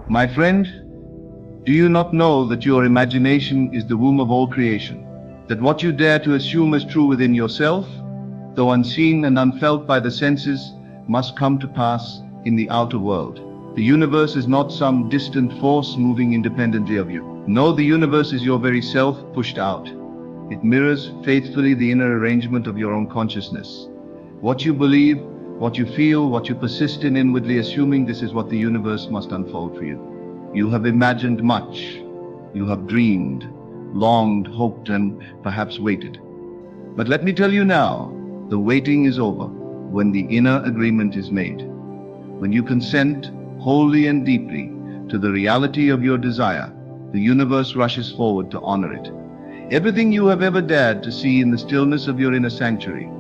My friend, do you not know that your imagination is the womb of all creation? That what you dare to assume as true within yourself, though unseen and unfelt by the senses, must come to pass in the outer world. The universe is not some distant force moving independently of you. No, the universe is your very self pushed out. It mirrors faithfully the inner arrangement of your own consciousness. What you believe, what you feel, what you persist in inwardly assuming, this is what the universe must unfold for you. You have imagined much. You have dreamed, longed, hoped, and perhaps waited. But let me tell you now, the waiting is over when the inner agreement is made. When you consent wholly and deeply to the reality of your desire, the universe rushes forward to honor it. Everything you have ever dared to see in the stillness of your inner sanctuary,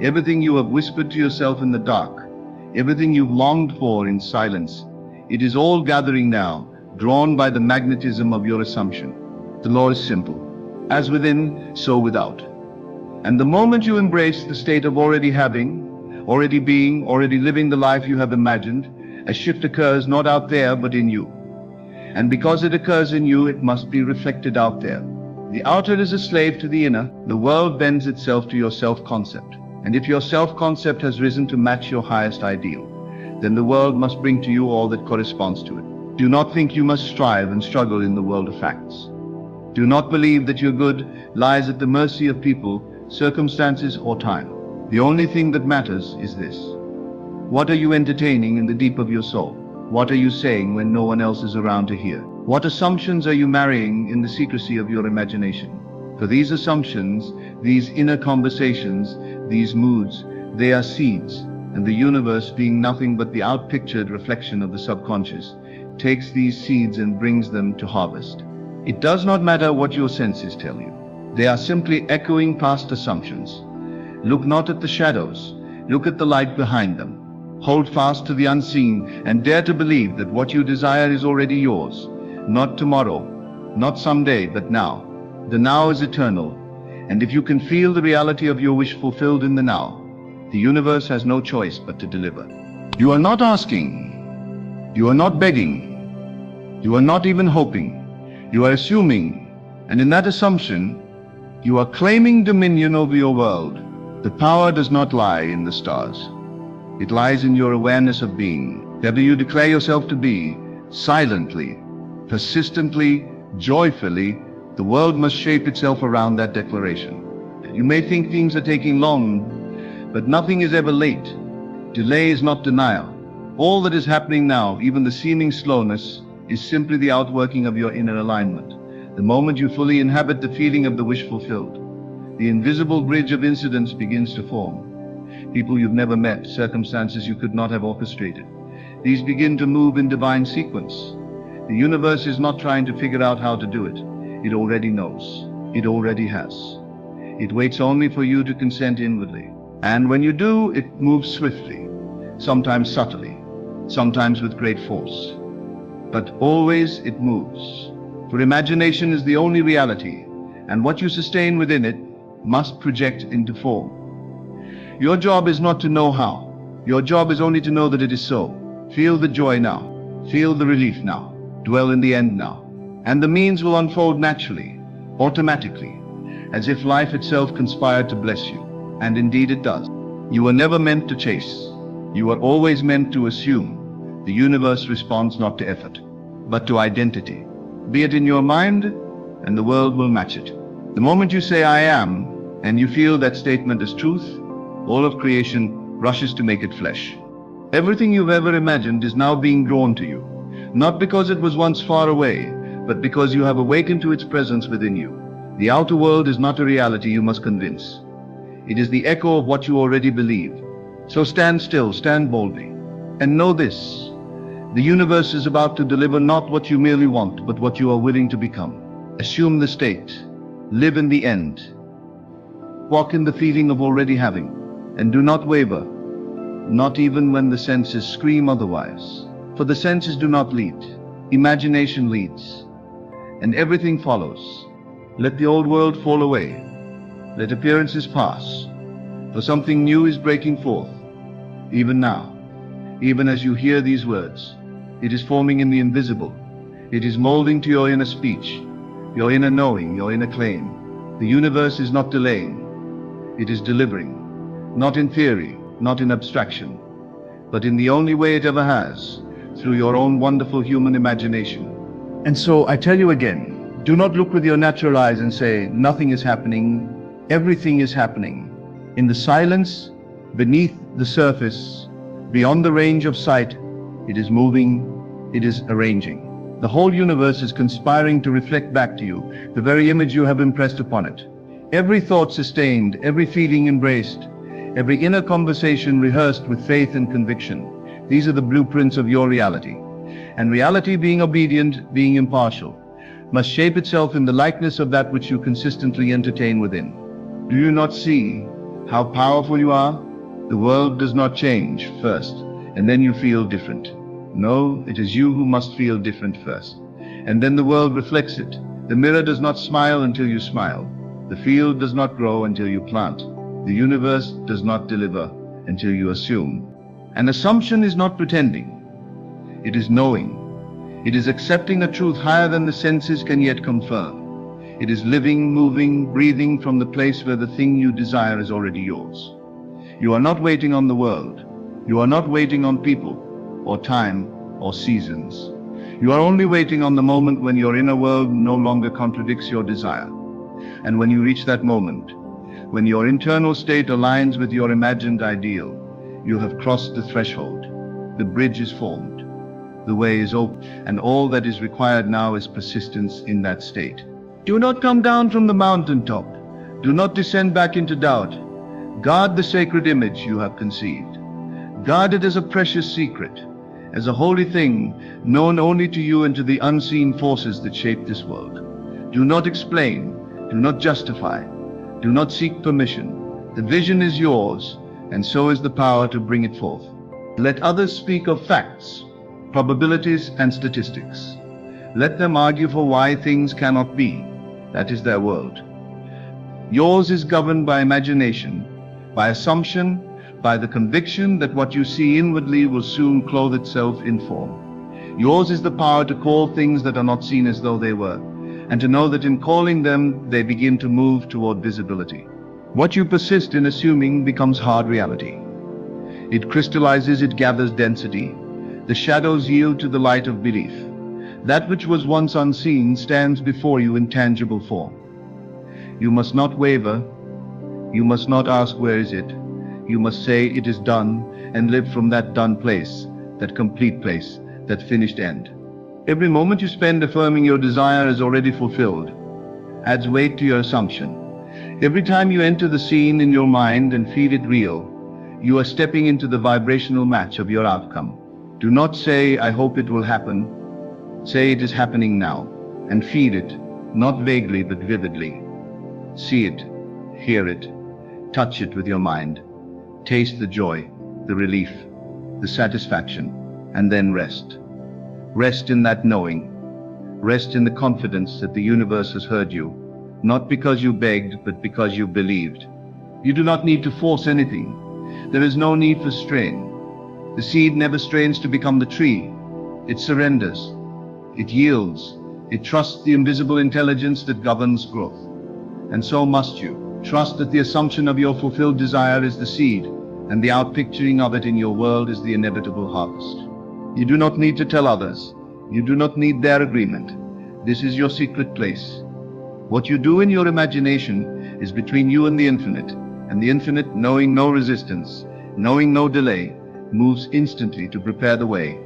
everything you have whispered to yourself in the dark, everything you've longed for in silence, it is all gathering now, drawn by the magnetism of your assumption. The law is simple. As within, so without. And the moment you embrace the state of already having, already being, already living the life you have imagined, a shift occurs not out there but in you. And because it occurs in you, it must be reflected out there. The outer is a slave to the inner. The world bends itself to your self-concept. And if your self-concept has risen to match your highest ideal, then the world must bring to you all that corresponds to it. Do not think you must strive and struggle in the world of facts. Do not believe that your good lies at the mercy of people, circumstances, or time. The only thing that matters is this. What are you entertaining in the deep of your soul? What are you saying when no one else is around to hear? What assumptions are you marrying in the secrecy of your imagination? For these assumptions, these inner conversations, these moods, they are seeds, and the universe, being nothing but the outpictured reflection of the subconscious, takes these seeds and brings them to harvest. It does not matter what your senses tell you. They are simply echoing past assumptions. Look not at the shadows, look at the light behind them. Hold fast to the unseen and dare to believe that what you desire is already yours. Not tomorrow, not someday, but now. The now is eternal, and if you can feel the reality of your wish fulfilled in the now, the universe has no choice but to deliver. You are not asking, you are not begging, you are not even hoping. You are assuming, and in that assumption, you are claiming dominion over your world. The power does not lie in the stars. It lies in your awareness of being. Whatever you declare yourself to be, silently, persistently, joyfully, the world must shape itself around that declaration. You may think things are taking long, but nothing is ever late. Delay is not denial. All that is happening now, even the seeming slowness, is simply the outworking of your inner alignment. The moment you fully inhabit the feeling of the wish fulfilled, the invisible bridge of incidents begins to form. People you've never met, circumstances you could not have orchestrated. These begin to move in divine sequence. The universe is not trying to figure out how to do it. It already knows. It already has. It waits only for you to consent inwardly. And when you do, it moves swiftly, sometimes subtly, sometimes with great force. But always it moves. For imagination is the only reality, and what you sustain within it must project into form. Your job is not to know how. Your job is only to know that it is so. Feel the joy now. Feel the relief now. Dwell in the end now. And the means will unfold naturally, automatically, as if life itself conspired to bless you. And indeed it does. You were never meant to chase. You were always meant to assume. The universe responds not to effort, but to identity. Be it in your mind, and the world will match it. The moment you say I am, and you feel that statement as truth, all of creation rushes to make it flesh. Everything you've ever imagined is now being drawn to you, not because it was once far away, but because you have awakened to its presence within you. The outer world is not a reality you must convince. It is the echo of what you already believe. So stand still, stand boldly, and know this. The universe is about to deliver not what you merely want, but what you are willing to become. Assume the state. Live in the end. Walk in the feeling of already having, and do not waver, not even when the senses scream otherwise. For the senses do not lead. Imagination leads, and everything follows. Let the old world fall away. Let appearances pass, for something new is breaking forth, even now, even as you hear these words. It is forming in the invisible. It is molding to your inner speech, your inner knowing, your inner claim. The universe is not delaying. It is delivering. Not in theory, not in abstraction, but in the only way it ever has, through your own wonderful human imagination. And so I tell you again, do not look with your natural eyes and say, nothing is happening. Everything is happening. In the silence, beneath the surface, beyond the range of sight, it is moving, it is arranging. The whole universe is conspiring to reflect back to you the very image you have impressed upon it. Every thought sustained, every feeling embraced, every inner conversation rehearsed with faith and conviction. These are the blueprints of your reality. And reality, being obedient, being impartial, must shape itself in the likeness of that which you consistently entertain within. Do you not see how powerful you are? The world does not change first, and then you feel different. No, it is you who must feel different first, and then the world reflects it. The mirror does not smile until you smile. The field does not grow until you plant. The universe does not deliver until you assume. An assumption is not pretending. It is knowing. It is accepting a truth higher than the senses can yet confirm. It is living, moving, breathing from the place where the thing you desire is already yours. You are not waiting on the world. You are not waiting on people, or time, or seasons. You are only waiting on the moment when your inner world no longer contradicts your desire. And when you reach that moment, when your internal state aligns with your imagined ideal, you have crossed the threshold. The bridge is formed. The way is open, and all that is required now is persistence in that state. Do not come down from the mountaintop. Do not descend back into doubt. Guard the sacred image you have conceived. Guard it as a precious secret, as a holy thing known only to you and to the unseen forces that shape this world. Do not explain. Do not justify. Do not seek permission. The vision is yours, and so is the power to bring it forth. Let others speak of facts, probabilities, and statistics. Let them argue for why things cannot be. That is their world. Yours is governed by imagination, by assumption, by the conviction that what you see inwardly will soon clothe itself in form. Yours is the power to call things that are not seen as though they were, and to know that in calling them, they begin to move toward visibility. What you persist in assuming becomes hard reality. It crystallizes, it gathers density. The shadows yield to the light of belief. That which was once unseen stands before you in tangible form. You must not waver. You must not ask, where is it? You must say, it is done, and live from that done place, that complete place, that finished end. Every moment you spend affirming your desire is already fulfilled adds weight to your assumption. Every time you enter the scene in your mind and feel it real, you are stepping into the vibrational match of your outcome. Do not say, I hope it will happen. Say, it is happening now, and feel it, not vaguely but vividly. See it, hear it, touch it with your mind. Taste the joy, the relief, the satisfaction, and then rest. Rest in that knowing. Rest in the confidence that the universe has heard you, not because you begged, but because you believed. You do not need to force anything. There is no need for strain. The seed never strains to become the tree. It surrenders. It yields. It trusts the invisible intelligence that governs growth. And so must you. Trust that the assumption of your fulfilled desire is the seed, and the outpicturing of it in your world is the inevitable harvest. You do not need to tell others. You do not need their agreement. This is your secret place. What you do in your imagination is between you and the infinite, knowing no resistance, knowing no delay, moves instantly to prepare the way.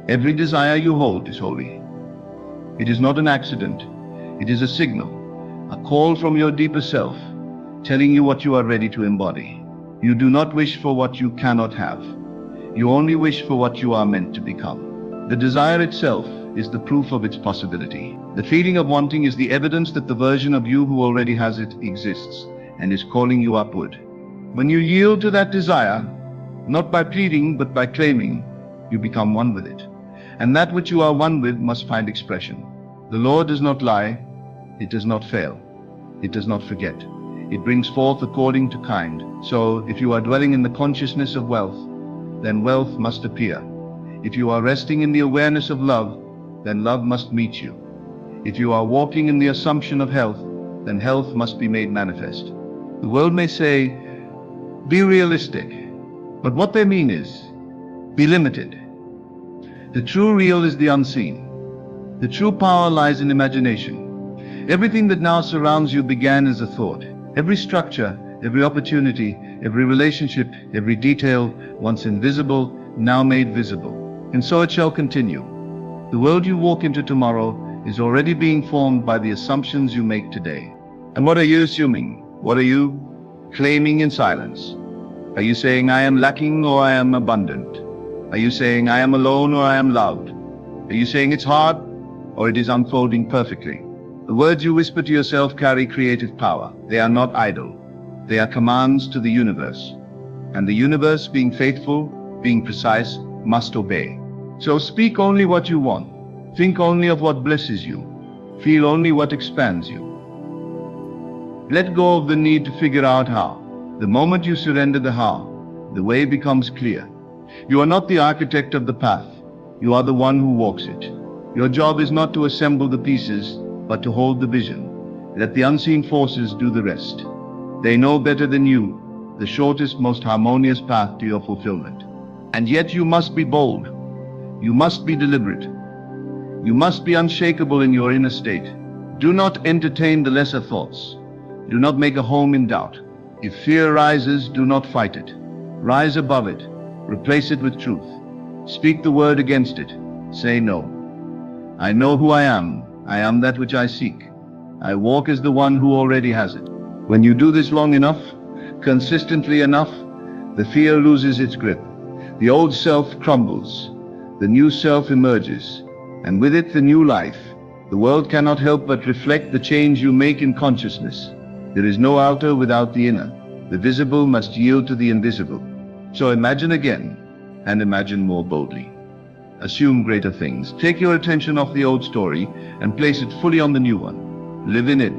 Every desire you hold is holy. It is not an accident. It is a signal, a call from your deeper self, telling you what you are ready to embody. You do not wish for what you cannot have. You only wish for what you are meant to become. The desire itself is the proof of its possibility. The feeling of wanting is the evidence that the version of you who already has it exists and is calling you upward. When you yield to that desire, not by pleading but by claiming, you become one with it. And that which you are one with must find expression. The Lord does not lie. It does not fail. It does not forget. It brings forth according to kind. So, if you are dwelling in the consciousness of wealth, then wealth must appear. If you are resting in the awareness of love, then love must meet you. If you are walking in the assumption of health, then health must be made manifest. The world may say, be realistic, but what they mean is, be limited. The true real is the unseen. The true power lies in imagination. Everything that now surrounds you began as a thought. Every structure, every opportunity, every relationship, every detail, once invisible, now made visible. And so it shall continue. The world you walk into tomorrow is already being formed by the assumptions you make today. And what are you assuming? What are you claiming in silence? Are you saying I am lacking or I am abundant? Are you saying I am alone or I am loved? Are you saying it's hard or it is unfolding perfectly? The words you whisper to yourself carry creative power. They are not idle. They are commands to the universe. And the universe, being faithful, being precise, must obey. So speak only what you want. Think only of what blesses you. Feel only what expands you. Let go of the need to figure out how. The moment you surrender the how, the way becomes clear. You are not the architect of the path. You are the one who walks it. Your job is not to assemble the pieces, but to hold the vision. Let the unseen forces do the rest. They know better than you the shortest, most harmonious path to your fulfillment. And yet you must be bold. You must be deliberate. You must be unshakable in your inner state. Do not entertain the lesser thoughts. Do not make a home in doubt. If fear rises, do not fight it. Rise above it. Replace it with truth. Speak the word against it. Say no. I know who I am. I am that which I seek. I walk as the one who already has it. When you do this long enough, consistently enough, the fear loses its grip. The old self crumbles. The new self emerges. And with it the new life. The world cannot help but reflect the change you make in consciousness. There is no outer without the inner. The visible must yield to the invisible. So imagine again, and imagine more boldly. Assume greater things. Take your attention off the old story and place it fully on the new one. Live in it.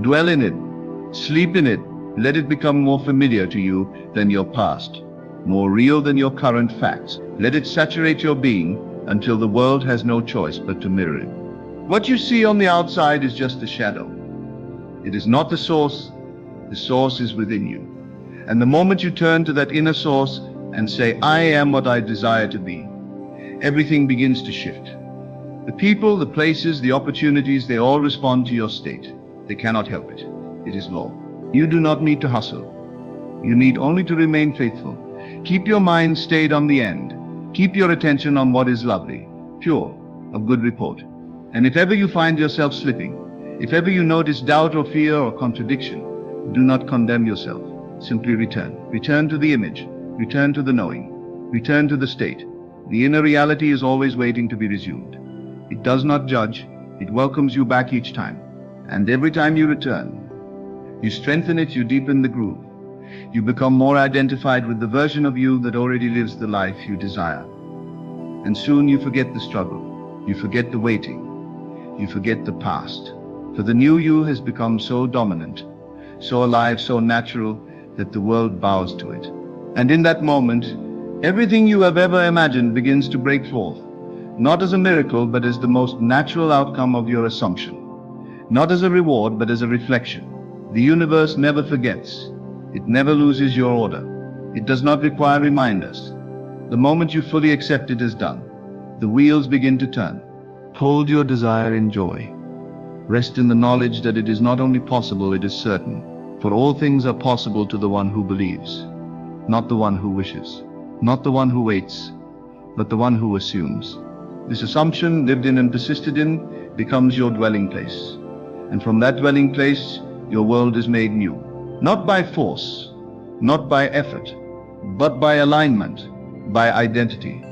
Dwell in it. Sleep in it. Let it become more familiar to you than your past, more real than your current facts. Let it saturate your being until the world has no choice but to mirror it. What you see on the outside is just a shadow. It is not the source is within you. And the moment you turn to that inner source and say, I am what I desire to be, everything begins to shift. The people, the places, the opportunities, they all respond to your state. They cannot help it. It is law. You do not need to hustle. You need only to remain faithful. Keep your mind stayed on the end. Keep your attention on what is lovely, pure, of good report. And if ever you find yourself slipping, if ever you notice doubt or fear or contradiction, do not condemn yourself. Simply return. Return to the image. Return to the knowing. Return to the state. The inner reality is always waiting to be resumed. It does not judge. It welcomes you back each time. And every time you return, you strengthen it, you deepen the groove. You become more identified with the version of you that already lives the life you desire. And soon you forget the struggle. You forget the waiting. You forget the past. For the new you has become so dominant, so alive, so natural, that the world bows to it. And in that moment, everything you have ever imagined begins to break forth, not as a miracle, but as the most natural outcome of your assumption. Not as a reward, but as a reflection. The universe never forgets. It never loses your order. It does not require reminders. The moment you fully accept it as done, the wheels begin to turn. Hold your desire in joy. Rest in the knowledge that it is not only possible, it is certain. For all things are possible to the one who believes, not the one who wishes, not the one who waits, but the one who assumes. This assumption, lived in and persisted in, becomes your dwelling place. And from that dwelling place, your world is made new. Not by force, not by effort, but by alignment, by identity,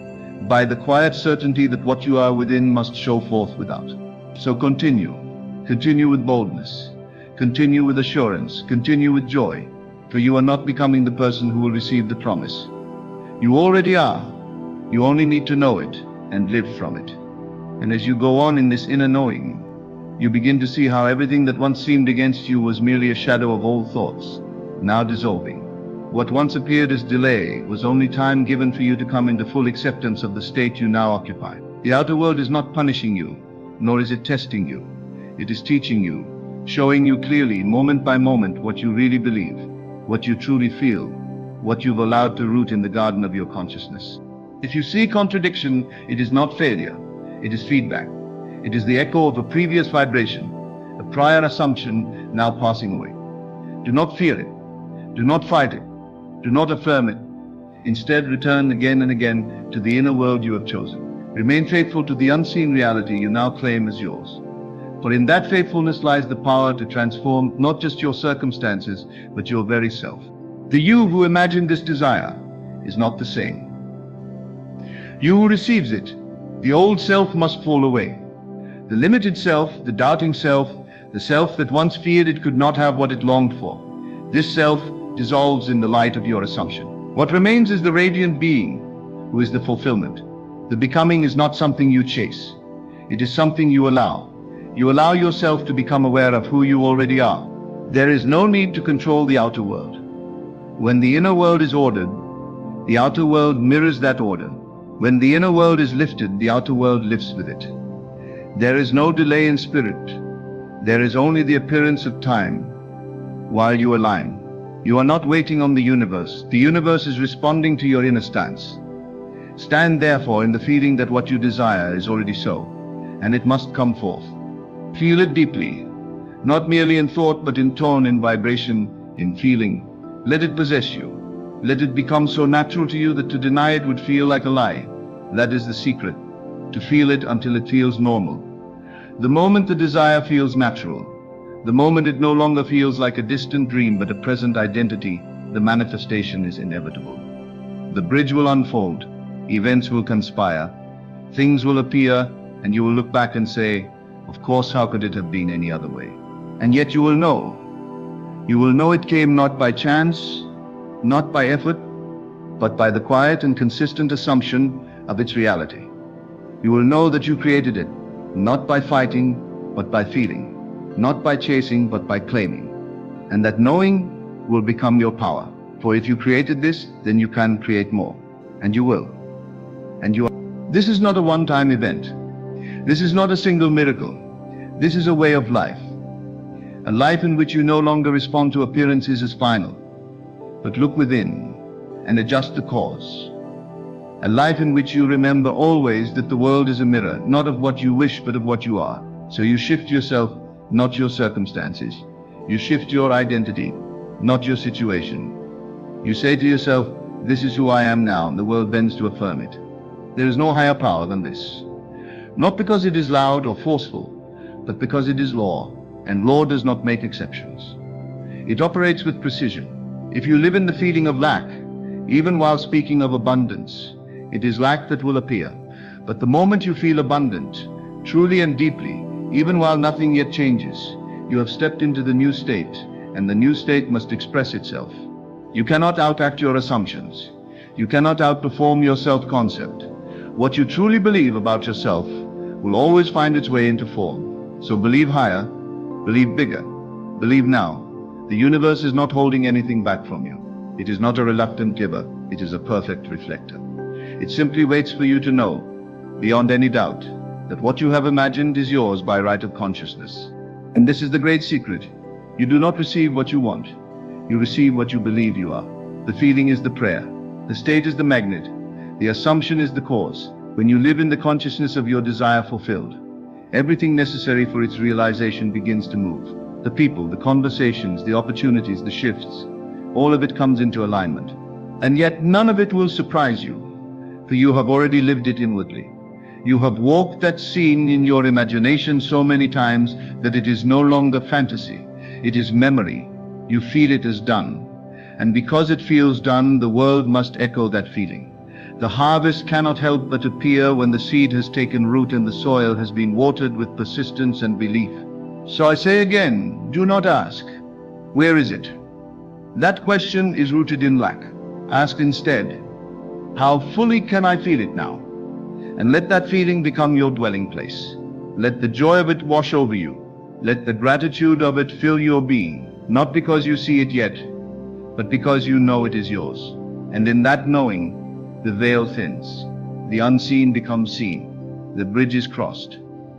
by the quiet certainty that what you are within must show forth without. So continue with boldness, continue with assurance, continue with joy, for you are not becoming the person who will receive the promise. You already are. You only need to know it and live from it. And as you go on in this inner knowing, you begin to see how everything that once seemed against you was merely a shadow of old thoughts, now dissolving. What once appeared as delay was only time given for you to come into full acceptance of the state you now occupy. The outer world is not punishing you, nor is it testing you. It is teaching you, showing you clearly, moment by moment, what you really believe, what you truly feel, what you've allowed to root in the garden of your consciousness. If you see contradiction, it is not failure, it is feedback. It is the echo of a previous vibration, a prior assumption now passing away. Do not fear it. Do not fight it. Do not affirm it. Instead, return again and again to the inner world you have chosen. Remain faithful to the unseen reality you now claim as yours. For in that faithfulness lies the power to transform not just your circumstances, but your very self. The you who imagined this desire is not the same. You who receives it, the old self must fall away. The limited self, the doubting self, the self that once feared it could not have what it longed for. This self dissolves in the light of your assumption. What remains is the radiant being, who is the fulfillment. The becoming is not something you chase. It is something you allow. You allow yourself to become aware of who you already are. There is no need to control the outer world. When the inner world is ordered, the outer world mirrors that order. When the inner world is lifted, the outer world lifts with it. There is no delay in spirit. There is only the appearance of time while you align. You are not waiting on the universe. The universe is responding to your inner stance. Stand therefore in the feeling that what you desire is already so, and it must come forth. Feel it deeply, not merely in thought, but in tone, in vibration, in feeling. Let it possess you. Let it become so natural to you that to deny it would feel like a lie. That is the secret, to feel it until it feels normal. The moment the desire feels natural, the moment it no longer feels like a distant dream but a present identity, the manifestation is inevitable. The bridge will unfold, events will conspire, things will appear, and you will look back and say, of course, how could it have been any other way? And yet you will know. You will know it came not by chance, not by effort, but by the quiet and consistent assumption of its reality. You will know that you created it, not by fighting, but by feeling, not by chasing, but by claiming. And that knowing will become your power. For if you created this, then you can create more. And you will. And you are. This is not a one-time event. This is not a single miracle. This is a way of life. A life in which you no longer respond to appearances as final, but look within and adjust the cause. A life in which you remember always that the world is a mirror, not of what you wish, but of what you are. So you shift yourself, not your circumstances. You shift your identity, not your situation. You say to yourself, this is who I am now, and the world bends to affirm it. There is no higher power than this. Not because it is loud or forceful, but because it is law, and law does not make exceptions. It operates with precision. If you live in the feeling of lack, even while speaking of abundance, it is lack that will appear. But the moment you feel abundant, truly and deeply, even while nothing yet changes, you have stepped into the new state, and the new state must express itself. You cannot outact your assumptions. You cannot outperform your self-concept. What you truly believe about yourself will always find its way into form. So believe higher, believe bigger, believe now. The universe is not holding anything back from you. It is not a reluctant giver, it is a perfect reflector. It simply waits for you to know, beyond any doubt, that what you have imagined is yours by right of consciousness. And this is the great secret. You do not receive what you want. You receive what you believe you are. The feeling is the prayer. The state is the magnet. The assumption is the cause. When you live in the consciousness of your desire fulfilled, everything necessary for its realization begins to move. The people, the conversations, the opportunities, the shifts, all of it comes into alignment. And yet none of it will surprise you, for you have already lived it inwardly. You have walked that scene in your imagination so many times that it is no longer fantasy. It is memory. You feel it as done. And because it feels done, the world must echo that feeling. The harvest cannot help but appear when the seed has taken root and the soil has been watered with persistence and belief. So I say again, do not ask, where is it? That question is rooted in lack. Ask instead, how fully can I feel it now? And let that feeling become your dwelling place. Let the joy of it wash over you. Let the gratitude of it fill your being, not because you see it yet, but because you know it is yours. And in that knowing, the veil thins. The unseen becomes seen. The bridge is crossed.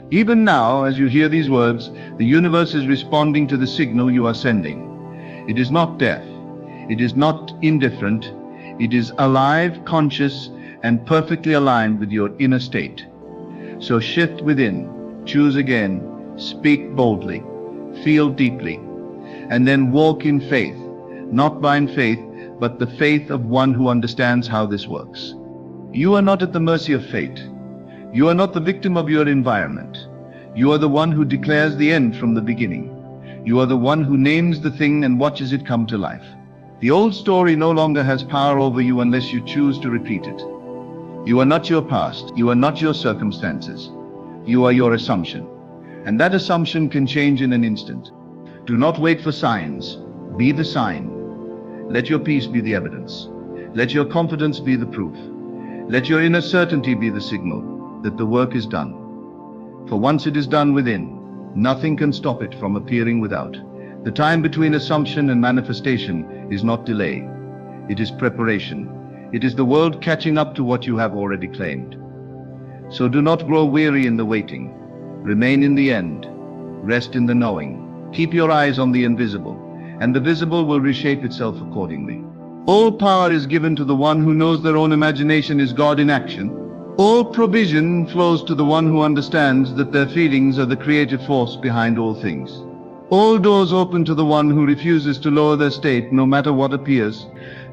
Even now, as you hear these words, the universe is responding to the signal you are sending. It is not deaf. It is not indifferent. It is alive, conscious, and perfectly aligned with your inner state. So shift within, choose again, speak boldly, feel deeply, and then walk in faith, not blind faith, but the faith of one who understands how this works. You are not at the mercy of fate. You are not the victim of your environment. You are the one who declares the end from the beginning. You are the one who names the thing and watches it come to life. The old story no longer has power over you unless you choose to repeat it. You are not your past. You are not your circumstances. You are your assumption. And that assumption can change in an instant. Do not wait for signs. Be the sign. Let your peace be the evidence. Let your confidence be the proof. Let your inner certainty be the signal that the work is done. For once it is done within, nothing can stop it from appearing without. The time between assumption and manifestation is not delay. It is preparation. It is the world catching up to what you have already claimed. So do not grow weary in the waiting. Remain in the end. Rest in the knowing. Keep your eyes on the invisible, and the visible will reshape itself accordingly. All power is given to the one who knows their own imagination is God in action. All provision flows to the one who understands that their feelings are the creative force behind all things. All doors open to the one who refuses to lower their state no matter what appears,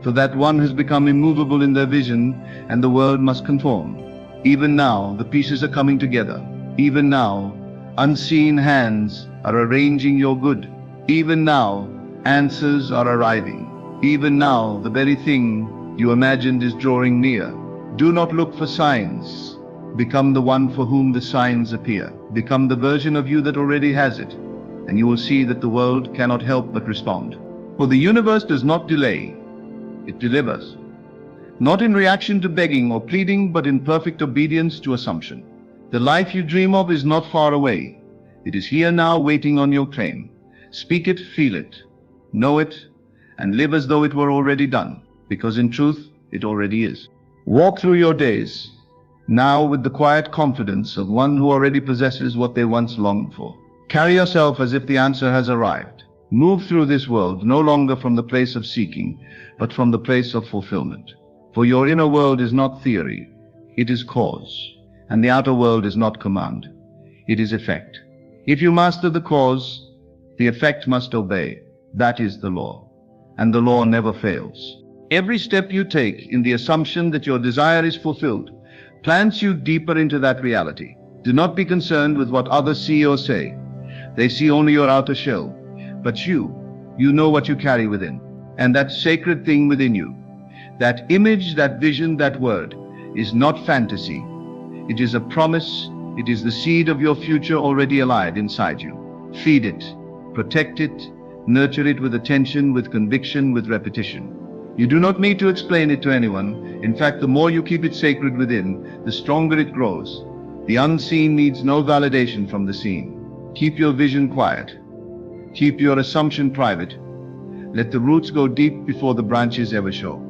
for that one has become immovable in their vision, and the world must conform. Even now, the pieces are coming together. Even now, unseen hands are arranging your good. Even now, answers are arriving. Even now, the very thing you imagined is drawing near. Do not look for signs. Become the one for whom the signs appear. Become the version of you that already has it, and you will see that the world cannot help but respond. For the universe does not delay, it delivers. Not in reaction to begging or pleading, but in perfect obedience to assumption. The life you dream of is not far away. It is here now waiting on your claim. Speak it, feel it, know it, and live as though it were already done, because in truth, it already is. Walk through your days, now with the quiet confidence of one who already possesses what they once longed for. Carry yourself as if the answer has arrived. Move through this world no longer from the place of seeking, but from the place of fulfillment. For your inner world is not theory, it is cause. And the outer world is not command, it is effect. If you master the cause, the effect must obey. That is the law. And the law never fails. Every step you take in the assumption that your desire is fulfilled plants you deeper into that reality. Do not be concerned with what others see or say. They see only your outer shell. But you know what you carry within. And that sacred thing within you, that image, that vision, that word, is not fantasy. It is a promise. It is the seed of your future already alive inside you. Feed it, protect it, nurture it with attention, with conviction, with repetition. You do not need to explain it to anyone. In fact, the more you keep it sacred within, the stronger it grows. The unseen needs no validation from the seen. Keep your vision quiet. Keep your assumption private. Let the roots go deep before the branches ever show.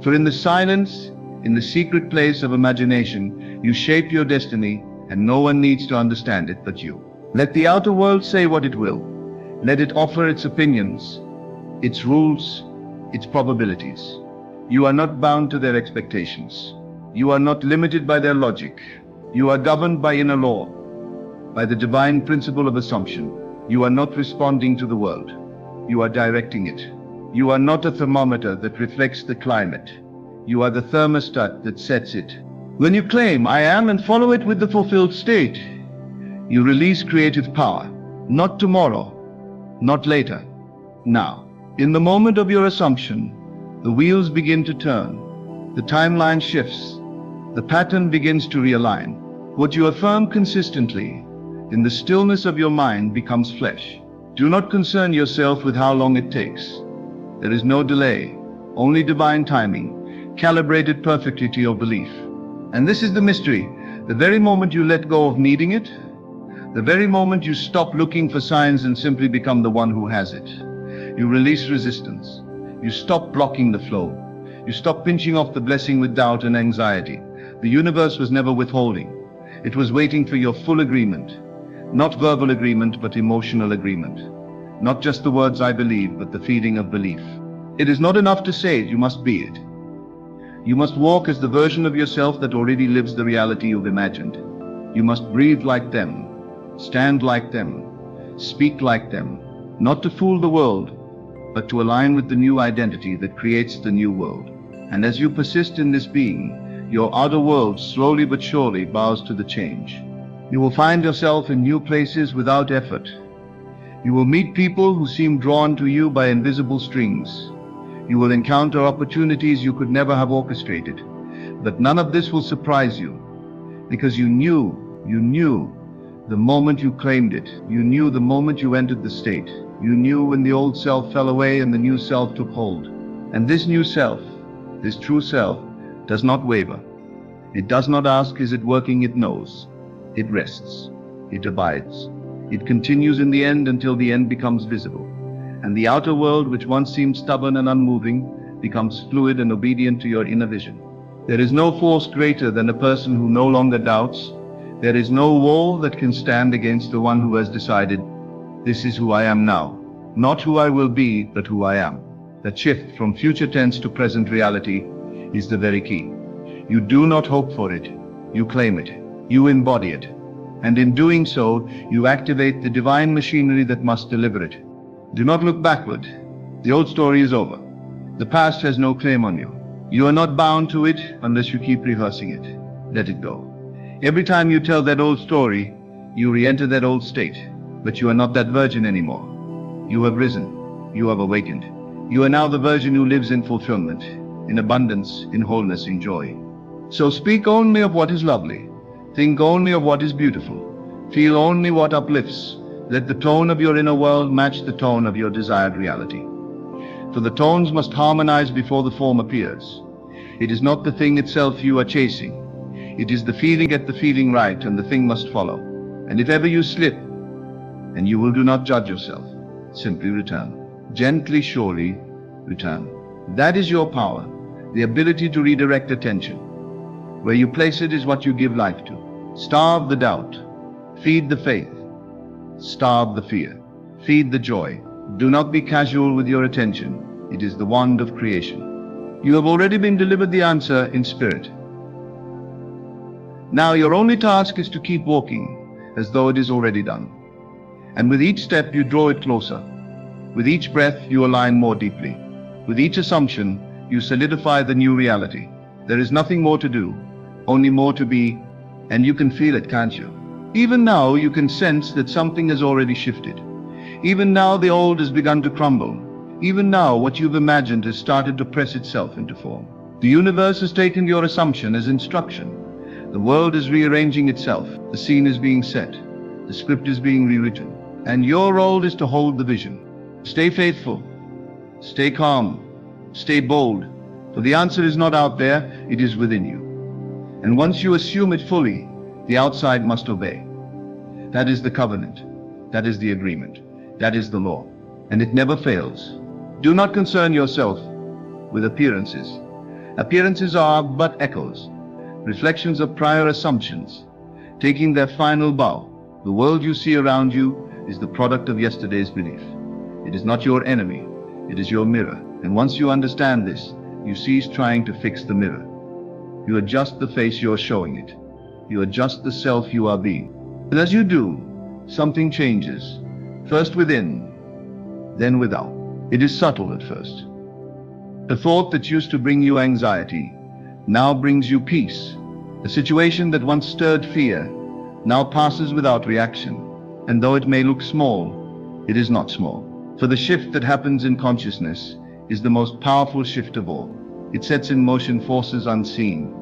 For in the silence, in the secret place of imagination, you shape your destiny, and no one needs to understand it but you. Let the outer world say what it will. Let it offer its opinions, its rules, its probabilities. You are not bound to their expectations. You are not limited by their logic. You are governed by inner law, by the divine principle of assumption. You are not responding to the world. You are directing it. You are not a thermometer that reflects the climate. You are the thermostat that sets it. When you claim, I am, and follow it with the fulfilled state, you release creative power. Not tomorrow, not later, now. In the moment of your assumption, the wheels begin to turn. The timeline shifts. The pattern begins to realign. What you affirm consistently, in the stillness of your mind, becomes flesh. Do not concern yourself with how long it takes. There is no delay, only divine timing, calibrated perfectly to your belief. And this is the mystery. The very moment you let go of needing it, the very moment you stop looking for signs and simply become the one who has it, you release resistance. You stop blocking the flow. You stop pinching off the blessing with doubt and anxiety. The universe was never withholding. It was waiting for your full agreement. Not verbal agreement, but emotional agreement. Not just the words I believe, but the feeling of belief. It is not enough to say it, you must be it. You must walk as the version of yourself that already lives the reality you've imagined. You must breathe like them, stand like them, speak like them, not to fool the world, but to align with the new identity that creates the new world. And as you persist in this being, your outer world slowly but surely bows to the change. You will find yourself in new places without effort. You will meet people who seem drawn to you by invisible strings. You will encounter opportunities you could never have orchestrated. But none of this will surprise you, because you knew the moment you claimed it. You knew the moment you entered the state. You knew when the old self fell away and the new self took hold. And this new self, this true self, does not waver. It does not ask, is it working? It knows. It rests. It abides. It continues in the end until the end becomes visible. And the outer world, which once seemed stubborn and unmoving, becomes fluid and obedient to your inner vision. There is no force greater than a person who no longer doubts. There is no wall that can stand against the one who has decided, this is who I am now. Not who I will be, but who I am. That shift from future tense to present reality is the very key. You do not hope for it. You claim it. You embody it. And in doing so, you activate the divine machinery that must deliver it. Do not look backward. The old story is over. The past has no claim on you. You are not bound to it unless you keep rehearsing it. Let it go. Every time you tell that old story, you re-enter that old state. But you are not that virgin anymore. You have risen. You have awakened. You are now the version who lives in fulfillment, in abundance, in wholeness, in joy. So speak only of what is lovely. Think only of what is beautiful. Feel only what uplifts. Let the tone of your inner world match the tone of your desired reality. For the tones must harmonize before the form appears. It is not the thing itself you are chasing. It is the feeling. Get the feeling right, and the thing must follow. And if ever you slip, and you will, do not judge yourself. Simply return. Gently, surely, return. That is your power, the ability to redirect attention. Where you place it is what you give life to. Starve the doubt. Feed the faith. Starve the fear. Feed the joy. Do not be casual with your attention. It is the wand of creation. You have already been delivered the answer in spirit. Now your only task is to keep walking as though it is already done. And with each step you draw it closer. With each breath you align more deeply. With each assumption you solidify the new reality. There is nothing more to do, only more to be, and you can feel it, can't you? Even now you can sense that something has already shifted. Even now the old has begun to crumble. Even now what you've imagined has started to press itself into form. The universe has taken your assumption as instruction. The world is rearranging itself. The scene is being set. The script is being rewritten. And your role is to hold the vision. Stay faithful. Stay calm. Stay bold. For the answer is not out there, it is within you. And once you assume it fully, the outside must obey. That is the covenant. That is the agreement. That is the law. And it never fails. Do not concern yourself with appearances. Appearances are but echoes, reflections of prior assumptions, taking their final bow. The world you see around you is the product of yesterday's belief. It is not your enemy. It is your mirror. And once you understand this, you cease trying to fix the mirror. You adjust the face you are showing it. You adjust the self you are being. And as you do, something changes. First within, then without. It is subtle at first. A thought that used to bring you anxiety now brings you peace. A situation that once stirred fear now passes without reaction. And though it may look small, it is not small. For the shift that happens in consciousness is the most powerful shift of all. It sets in motion forces unseen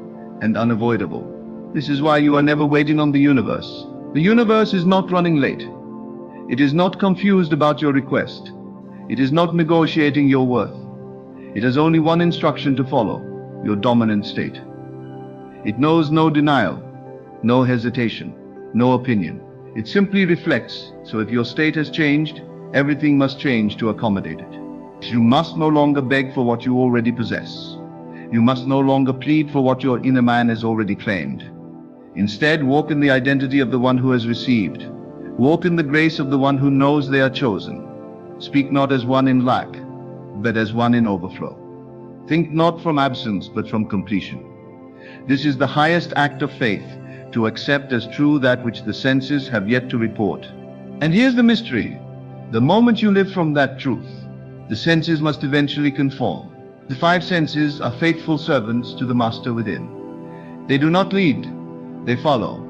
and unavoidable. This is why you are never waiting on the universe. The universe is not running late. It is not confused about your request. It is not negotiating your worth. It has only one instruction to follow, your dominant state. It knows no denial, no hesitation, no opinion. It simply reflects, so if your state has changed, everything must change to accommodate it. You must no longer beg for what you already possess. You must no longer plead for what your inner man has already claimed. Instead, walk in the identity of the one who has received. Walk in the grace of the one who knows they are chosen. Speak not as one in lack, but as one in overflow. Think not from absence, but from completion. This is the highest act of faith, to accept as true that which the senses have yet to report. And here's the mystery. The moment you live from that truth, the senses must eventually conform. The five senses are faithful servants to the master within. They do not lead, they follow.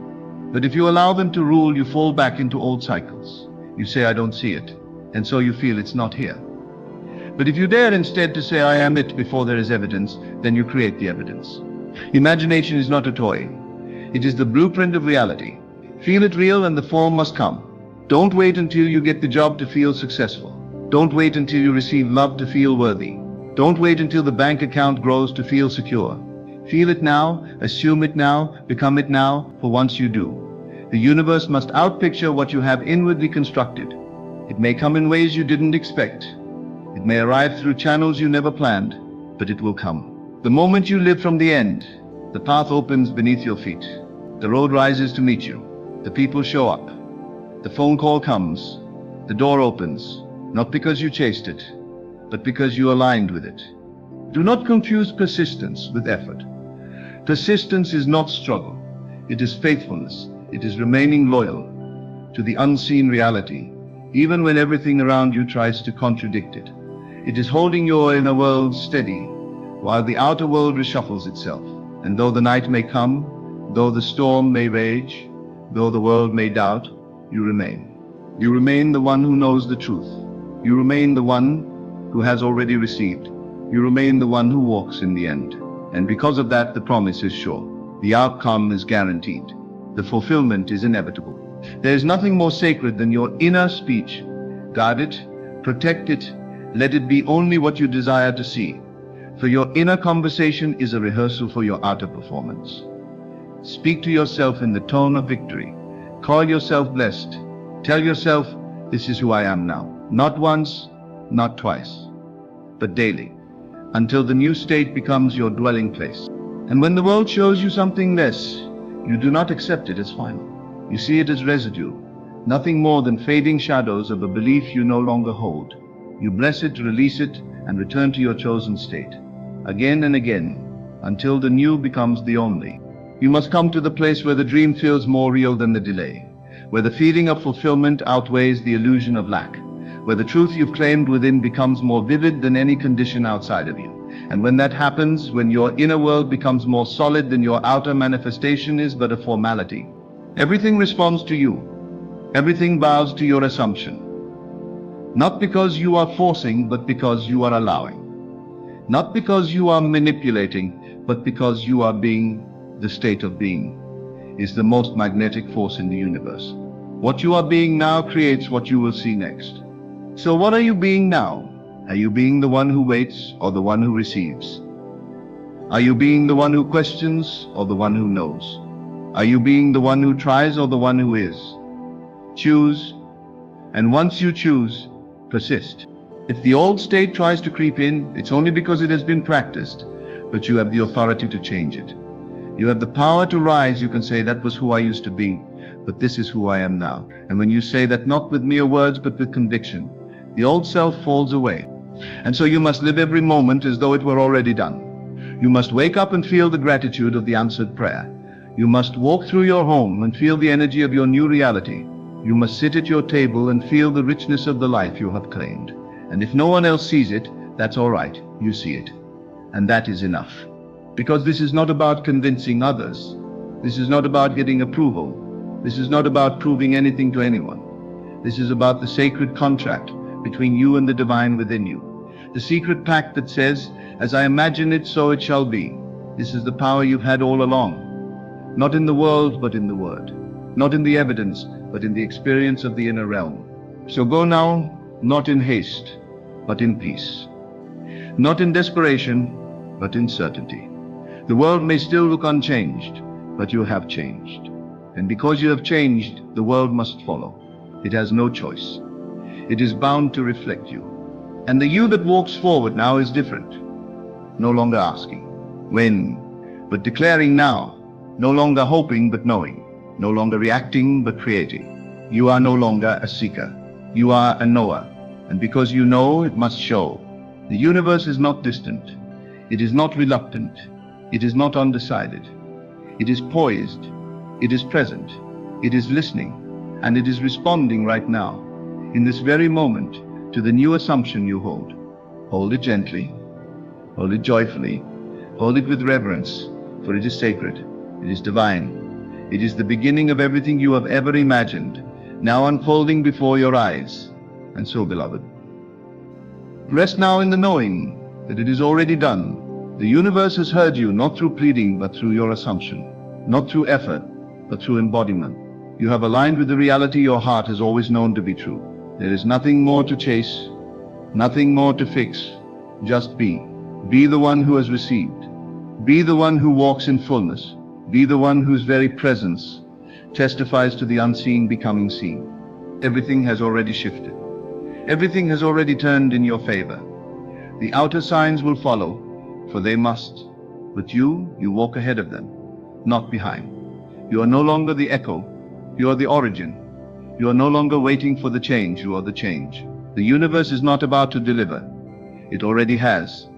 But if you allow them to rule, you fall back into old cycles. You say, I don't see it, and so you feel it's not here. But if you dare instead to say, I am it, before there is evidence, then you create the evidence. Imagination is not a toy. It is the blueprint of reality. Feel it real and the form must come. Don't wait until you get the job to feel successful. Don't wait until you receive love to feel worthy. Don't wait until the bank account grows to feel secure. Feel it now, assume it now, become it now, for once you do, the universe must outpicture what you have inwardly constructed. It may come in ways you didn't expect. It may arrive through channels you never planned, but it will come. The moment you live from the end, the path opens beneath your feet. The road rises to meet you. The people show up. The phone call comes. The door opens, not because you chased it, but because you aligned with it. Do not confuse persistence with effort. Persistence is not struggle. It is faithfulness. It is remaining loyal to the unseen reality, even when everything around you tries to contradict it. It is holding your inner world steady, while the outer world reshuffles itself. And though the night may come, though the storm may rage, though the world may doubt, you remain. You remain the one who knows the truth. You remain the one who has already received. You remain the one who walks in the end. And because of that, the promise is sure. The outcome is guaranteed. The fulfillment is inevitable. There is nothing more sacred than your inner speech. Guard it, protect it, let it be only what you desire to see. For your inner conversation is a rehearsal for your outer performance. Speak to yourself in the tone of victory. Call yourself blessed. Tell yourself, this is who I am now. Not once, not twice, but daily, until the new state becomes your dwelling place. And when the world shows you something less, you do not accept it as final. You see it as residue, nothing more than fading shadows of a belief you no longer hold. You bless it, release it, and return to your chosen state, again and again, until the new becomes the only. You must come to the place where the dream feels more real than the delay, where the feeling of fulfillment outweighs the illusion of lack, where the truth you've claimed within becomes more vivid than any condition outside of you. And when that happens, when your inner world becomes more solid than your outer manifestation is but a formality, everything responds to you. Everything bows to your assumption. Not because you are forcing, but because you are allowing. Not because you are manipulating, but because you are being. The state of being is the most magnetic force in the universe. What you are being now creates what you will see next. So what are you being now? Are you being the one who waits or the one who receives? Are you being the one who questions or the one who knows? Are you being the one who tries or the one who is? Choose, and once you choose, persist. If the old state tries to creep in, it's only because it has been practiced, but you have the authority to change it. You have the power to rise. You can say, that was who I used to be, but this is who I am now. And when you say that not with mere words but with conviction, the old self falls away. And so you must live every moment as though it were already done. You must wake up and feel the gratitude of the answered prayer. You must walk through your home and feel the energy of your new reality. You must sit at your table and feel the richness of the life you have claimed. And if no one else sees it, that's all right. You see it. And that is enough. Because this is not about convincing others. This is not about getting approval. This is not about proving anything to anyone. This is about the sacred contract between you and the divine within you. The secret pact that says, as I imagine it, so it shall be. This is the power you've had all along. Not in the world, but in the word. Not in the evidence, but in the experience of the inner realm. So go now, not in haste, but in peace. Not in desperation, but in certainty. The world may still look unchanged, but you have changed. And because you have changed, the world must follow. It has no choice. It is bound to reflect you. And the you that walks forward now is different. No longer asking when, but declaring now. No longer hoping, but knowing. No longer reacting, but creating. You are no longer a seeker. You are a knower. And because you know, it must show. The universe is not distant. It is not reluctant. It is not undecided. It is poised. It is present. It is listening. And it is responding right now, in this very moment, to the new assumption you hold. Hold it gently. Hold it joyfully. Hold it with reverence, for it is sacred. It is divine. It is the beginning of everything you have ever imagined, now unfolding before your eyes. And so, beloved, rest now in the knowing that it is already done. The universe has heard you, not through pleading, but through your assumption. Not through effort, but through embodiment. You have aligned with the reality your heart has always known to be true. There is nothing more to chase, nothing more to fix. Just be. Be the one who has received. Be the one who walks in fullness. Be the one whose very presence testifies to the unseen becoming seen. Everything has already shifted. Everything has already turned in your favor. The outer signs will follow, for they must. But you walk ahead of them, not behind. You are no longer the echo. You are the origin. You are no longer waiting for the change. You are the change. The universe is not about to deliver. It already has.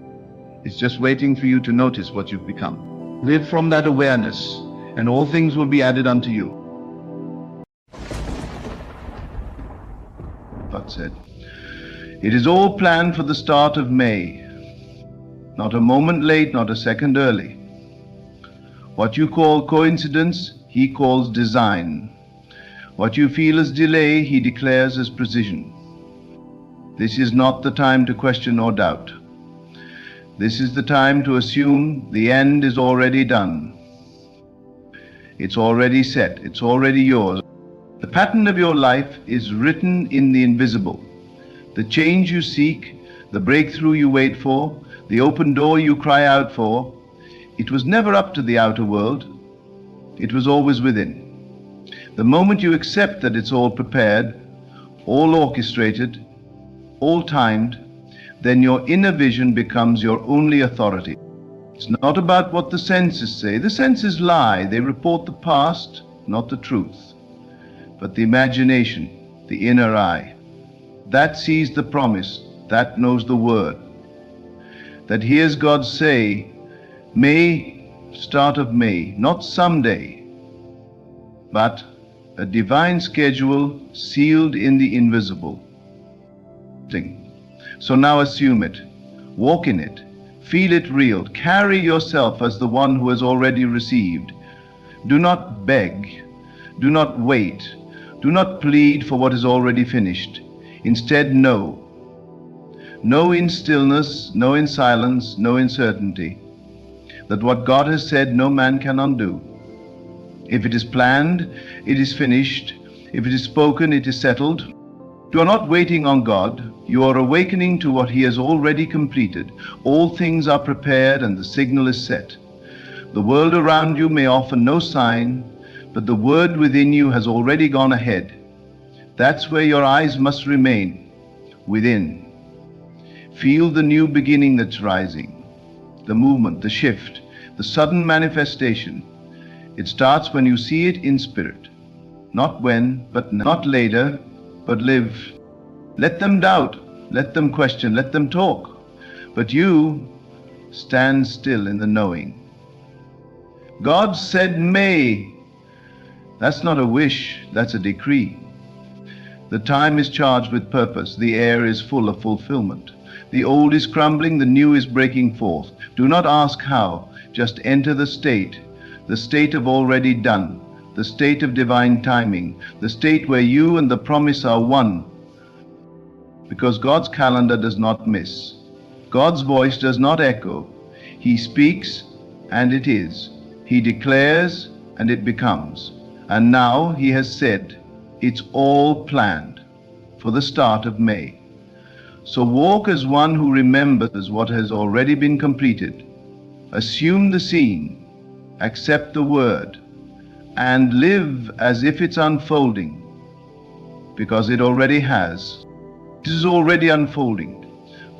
It's just waiting for you to notice what you've become. Live from that awareness, and all things will be added unto you. God said, it is all planned for the start of May. Not a moment late, not a second early. What you call coincidence, he calls design. What you feel as delay, he declares as precision. This is not the time to question or doubt. This is the time to assume the end is already done. It's already set. It's already yours. The pattern of your life is written in the invisible. The change you seek, the breakthrough you wait for, the open door you cry out for, it was never up to the outer world. It was always within. The moment you accept that it's all prepared, all orchestrated, all timed, then your inner vision becomes your only authority. It's not about what the senses say. The senses lie. They report the past, not the truth. But the imagination, the inner eye, that sees the promise, that knows the word, that hears God say, May, start of May, not someday, but a divine schedule sealed in the invisible. So now assume it, walk in it, feel it real, carry yourself as the one who has already received. Do not beg, do not wait, do not plead for what is already finished. Instead, know. Know in stillness, know in silence, know in certainty, that what God has said no man can undo. If it is planned, it is finished. If it is spoken, it is settled. You are not waiting on God. You are awakening to what he has already completed. All things are prepared and the signal is set. The world around you may offer no sign, but the word within you has already gone ahead. That's where your eyes must remain, within. Feel the new beginning that's rising, the movement, the shift, the sudden manifestation. It starts when you see it in spirit. Not when, but not later, but live. Let them doubt, let them question, let them talk. But you stand still in the knowing. God said may. That's not a wish, that's a decree. The time is charged with purpose. The air is full of fulfillment. The old is crumbling, the new is breaking forth. Do not ask how, just enter the state of already done, the state of divine timing, the state where you and the promise are one. Because God's calendar does not miss. God's voice does not echo. He speaks, and it is. He declares, and it becomes. And now he has said, it's all planned for the start of May. So walk as one who remembers what has already been completed. Assume the scene, accept the word, and live as if it's unfolding, because it already has. It is already unfolding.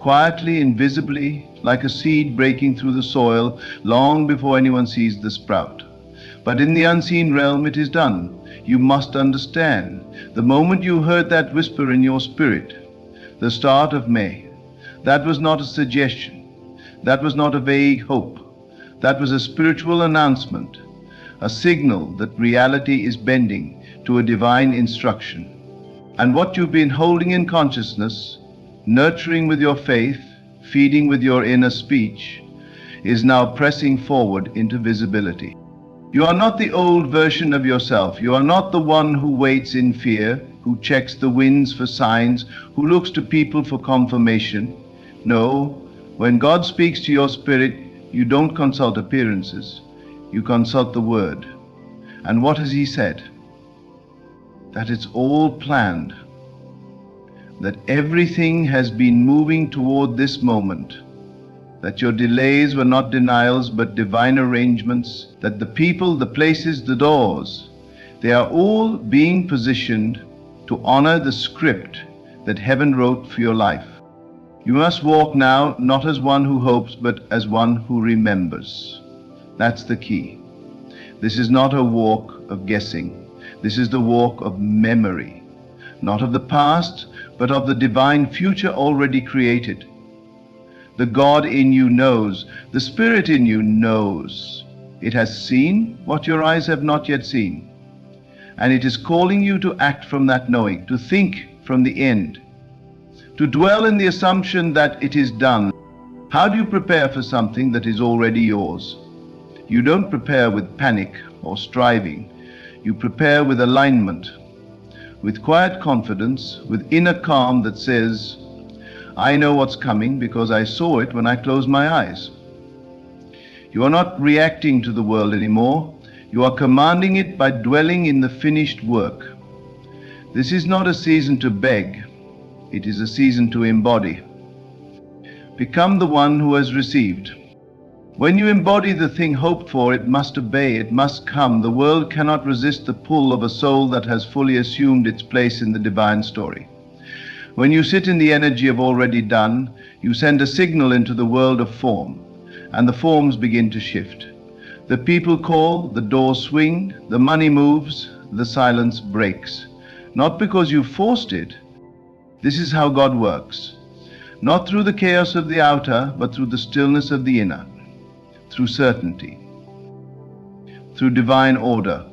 quietly, invisibly, like a seed breaking through the soil long before anyone sees the sprout. But in the unseen realm it is done. You must understand. The moment you heard that whisper in your spirit, the start of May, that was not a suggestion. That was not a vague hope. That was a spiritual announcement, a signal that reality is bending to a divine instruction. And what you've been holding in consciousness, nurturing with your faith, feeding with your inner speech, is now pressing forward into visibility. You are not the old version of yourself. You are not the one who waits in fear, who checks the winds for signs, who looks to people for confirmation. No, when God speaks to your spirit, you don't consult appearances. You consult the Word. And what has He said? That it's all planned. That everything has been moving toward this moment. That your delays were not denials but divine arrangements, that the people, the places, the doors, they are all being positioned to honor the script that heaven wrote for your life. You must walk now not as one who hopes but as one who remembers. That's the key. This is not a walk of guessing. This is the walk of memory, not of the past but of the divine future already created. The God in you knows, the Spirit in you knows. It has seen what your eyes have not yet seen. And it is calling you to act from that knowing, to think from the end, to dwell in the assumption that it is done. How do you prepare for something that is already yours? You don't prepare with panic or striving. You prepare with alignment, with quiet confidence, with inner calm that says, I know what's coming because I saw it when I closed my eyes. You are not reacting to the world anymore. You are commanding it by dwelling in the finished work. This is not a season to beg. It is a season to embody. Become the one who has received. When you embody the thing hoped for, it must obey, it must come. The world cannot resist the pull of a soul that has fully assumed its place in the divine story. When you sit in the energy of already done, you send a signal into the world of form, and the forms begin to shift. The people call, the doors swing, the money moves, the silence breaks. Not because you forced it. This is how God works. Not through the chaos of the outer, but through the stillness of the inner, through certainty, through divine order.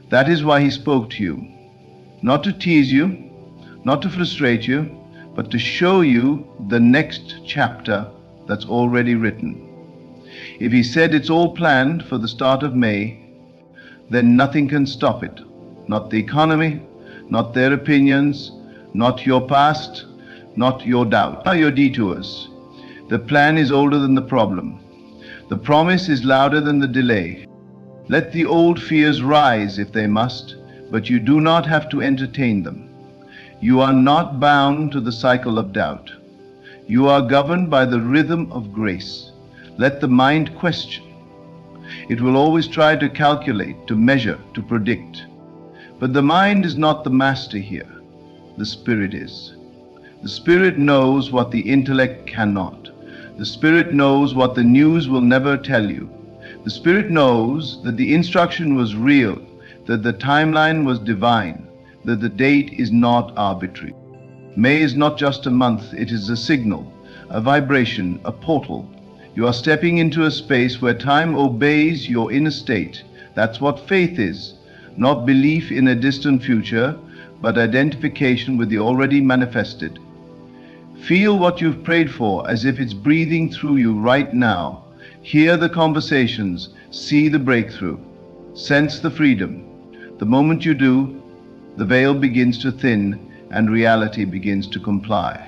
That is why He spoke to you. Not to tease you, not to frustrate you, but to show you the next chapter that's already written. If He said it's all planned for the start of May, then nothing can stop it. Not the economy, not their opinions, not your past, not your doubt, not your detours. The plan is older than the problem. The promise is louder than the delay. Let the old fears rise if they must, but you do not have to entertain them. You are not bound to the cycle of doubt. You are governed by the rhythm of grace. Let the mind question. It will always try to calculate, to measure, to predict. But the mind is not the master here. The Spirit is. The Spirit knows what the intellect cannot. The Spirit knows what the news will never tell you. The Spirit knows that the instruction was real, that the timeline was divine, that the date is not arbitrary. May is not just a month, it is a signal, a vibration, a portal. You are stepping into a space where time obeys your inner state. That's what faith is, not belief in a distant future, but identification with the already manifested. Feel what you've prayed for as if it's breathing through you right now. Hear the conversations, see the breakthrough, sense the freedom. The moment you do, the veil begins to thin and reality begins to comply.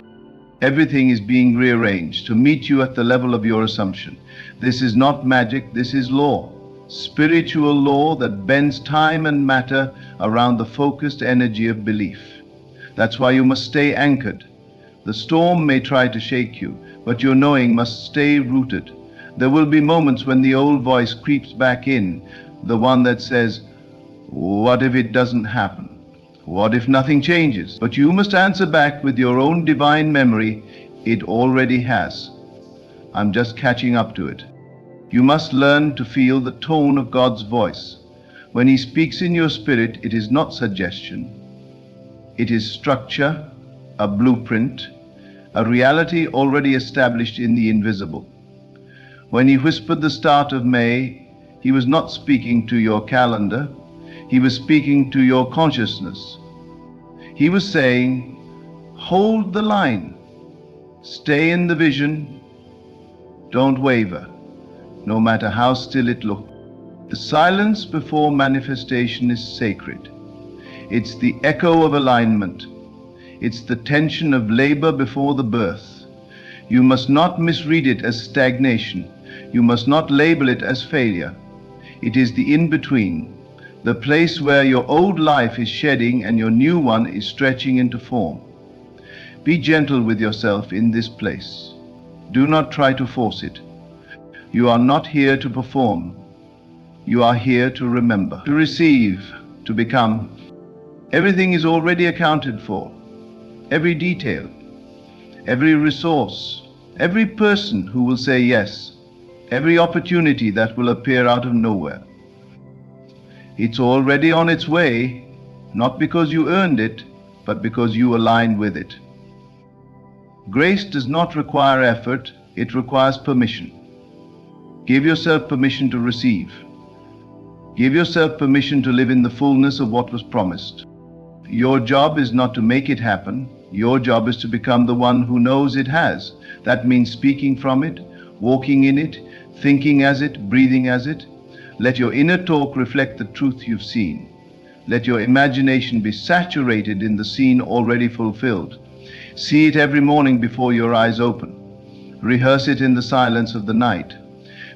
Everything is being rearranged to meet you at the level of your assumption. This is not magic, this is law. Spiritual law that bends time and matter around the focused energy of belief. That's why you must stay anchored. The storm may try to shake you, but your knowing must stay rooted. There will be moments when the old voice creeps back in, the one that says, what if it doesn't happen? What if nothing changes? But you must answer back with your own divine memory. It already has. I'm just catching up to it. You must learn to feel the tone of God's voice. When He speaks in your spirit, it is not suggestion. It is structure, a blueprint, a reality already established in the invisible. When He whispered the start of May, He was not speaking to your calendar. He was speaking to your consciousness. He was saying, hold the line. Stay in the vision. Don't waver, no matter how still it looks. The silence before manifestation is sacred. It's the echo of alignment. It's the tension of labor before the birth. You must not misread it as stagnation. You must not label it as failure. It is the in-between, the place where your old life is shedding and your new one is stretching into form. Be gentle with yourself in this place. Do not try to force it. You are not here to perform. You are here to remember, to receive, to become. Everything is already accounted for. Every detail, every resource, every person who will say yes, every opportunity that will appear out of nowhere. It's already on its way, not because you earned it, but because you aligned with it. Grace does not require effort, it requires permission. Give yourself permission to receive. Give yourself permission to live in the fullness of what was promised. Your job is not to make it happen. Your job is to become the one who knows it has. That means speaking from it, walking in it, thinking as it, breathing as it. Let your inner talk reflect the truth you've seen. Let your imagination be saturated in the scene already fulfilled. See it every morning before your eyes open. Rehearse it in the silence of the night.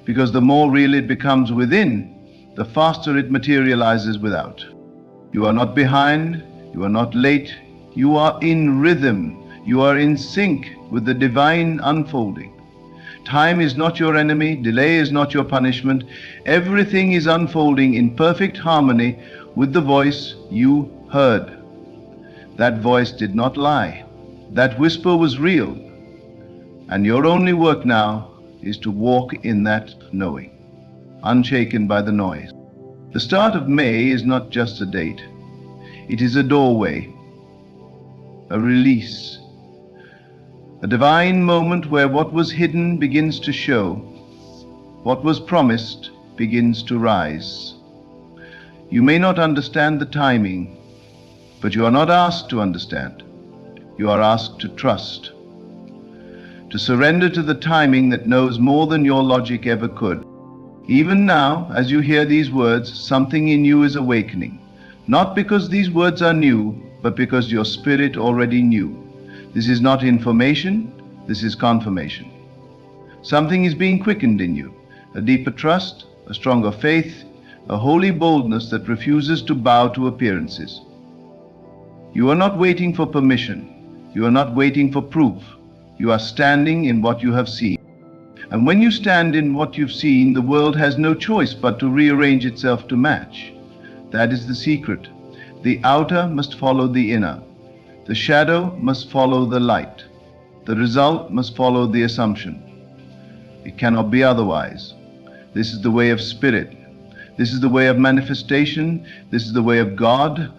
Because the more real it becomes within, the faster it materializes without. You are not behind, you are not late, you are in rhythm, you are in sync with the divine unfolding. Time is not your enemy, delay is not your punishment. Everything is unfolding in perfect harmony with the voice you heard. That voice did not lie. That whisper was real. And your only work now is to walk in that knowing, unshaken by the noise. The start of May is not just a date. It is a doorway, a release, a divine moment where what was hidden begins to show, what was promised begins to rise. You may not understand the timing, but you are not asked to understand. You are asked to trust, to surrender to the timing that knows more than your logic ever could. Even now, as you hear these words, something in you is awakening. Not because these words are new, but because your spirit already knew. This is not information, this is confirmation. Something is being quickened in you, a deeper trust, a stronger faith, a holy boldness that refuses to bow to appearances. You are not waiting for permission. You are not waiting for proof. You are standing in what you have seen. And when you stand in what you've seen, the world has no choice but to rearrange itself to match. That is the secret. The outer must follow the inner. The shadow must follow the light. The result must follow the assumption. It cannot be otherwise. This is the way of spirit. This is the way of manifestation. This is the way of God.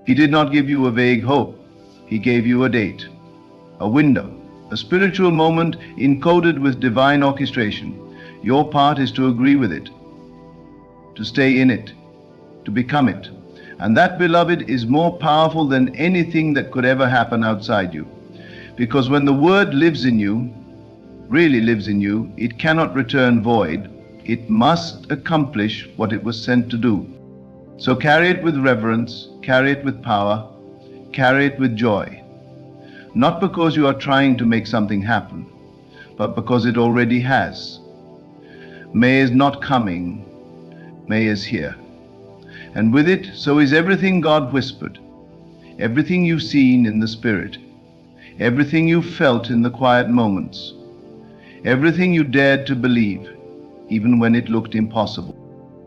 He did not give you a vague hope. He gave you a date, a window, a spiritual moment encoded with divine orchestration. Your part is to agree with it, to stay in it, to become it. And that, beloved, is more powerful than anything that could ever happen outside you. Because when the word lives in you, really lives in you, it cannot return void. It must accomplish what it was sent to do. So carry it with reverence, carry it with power, carry it with joy. Not because you are trying to make something happen, but because it already has. May is not coming, May is here. And with it, so is everything God whispered, everything you've seen in the Spirit, everything you felt in the quiet moments, everything you dared to believe, even when it looked impossible.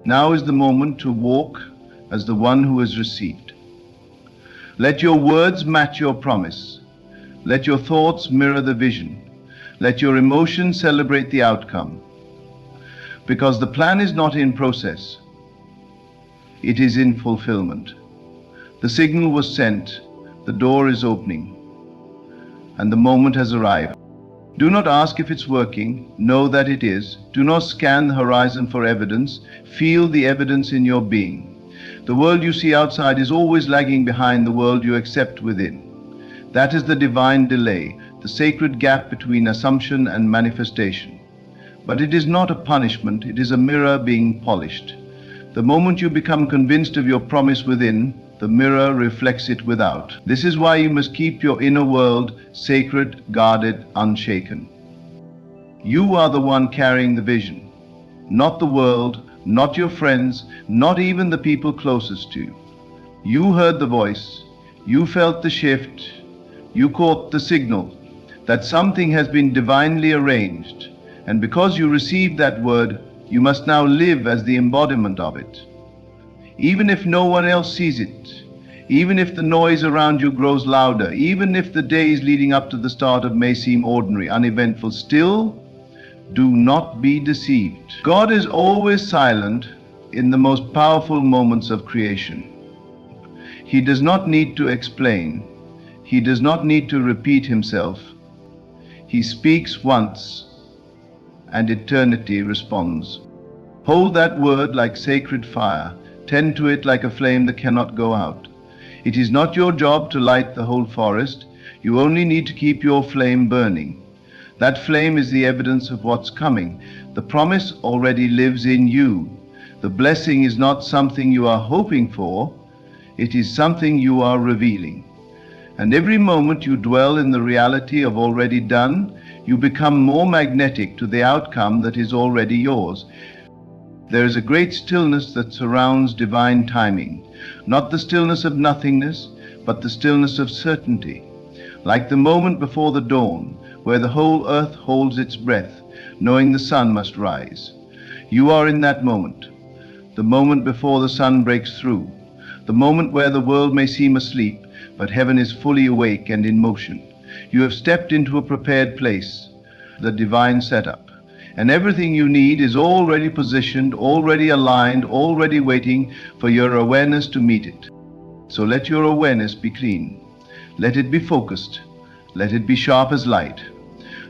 Now is the moment to walk as the one who has received. Let your words match your promise. Let your thoughts mirror the vision. Let your emotions celebrate the outcome. Because the plan is not in process, it is in fulfillment. The signal was sent, the door is opening, and the moment has arrived. Do not ask if it's working, know that it is. Do not scan the horizon for evidence, feel the evidence in your being. The world you see outside is always lagging behind the world you accept within. That is the divine delay, the sacred gap between assumption and manifestation. But it is not a punishment, it is a mirror being polished. The moment you become convinced of your promise within, the mirror reflects it without. This is why you must keep your inner world sacred, guarded, unshaken. You are the one carrying the vision, not the world, not your friends, not even the people closest to you. You heard the voice, you felt the shift, you caught the signal that something has been divinely arranged, and because you received that word, you must now live as the embodiment of it. Even if no one else sees it, even if the noise around you grows louder, even if the days leading up to the start of may seem ordinary, uneventful, still, do not be deceived. God is always silent in the most powerful moments of creation. He does not need to explain. He does not need to repeat himself. He speaks once, and eternity responds. Hold that word like sacred fire. Tend to it like a flame that cannot go out. It is not your job to light the whole forest. You only need to keep your flame burning. That flame is the evidence of what's coming. The promise already lives in you. The blessing is not something you are hoping for. It is something you are revealing. And every moment you dwell in the reality of already done, you become more magnetic to the outcome that is already yours. There is a great stillness that surrounds divine timing, not the stillness of nothingness, but the stillness of certainty, like the moment before the dawn, where the whole earth holds its breath, knowing the sun must rise. You are in that moment, the moment before the sun breaks through, the moment where the world may seem asleep, but heaven is fully awake and in motion. You have stepped into a prepared place, the divine setup. And everything you need is already positioned, already aligned, already waiting for your awareness to meet it. So let your awareness be clean. Let it be focused. Let it be sharp as light.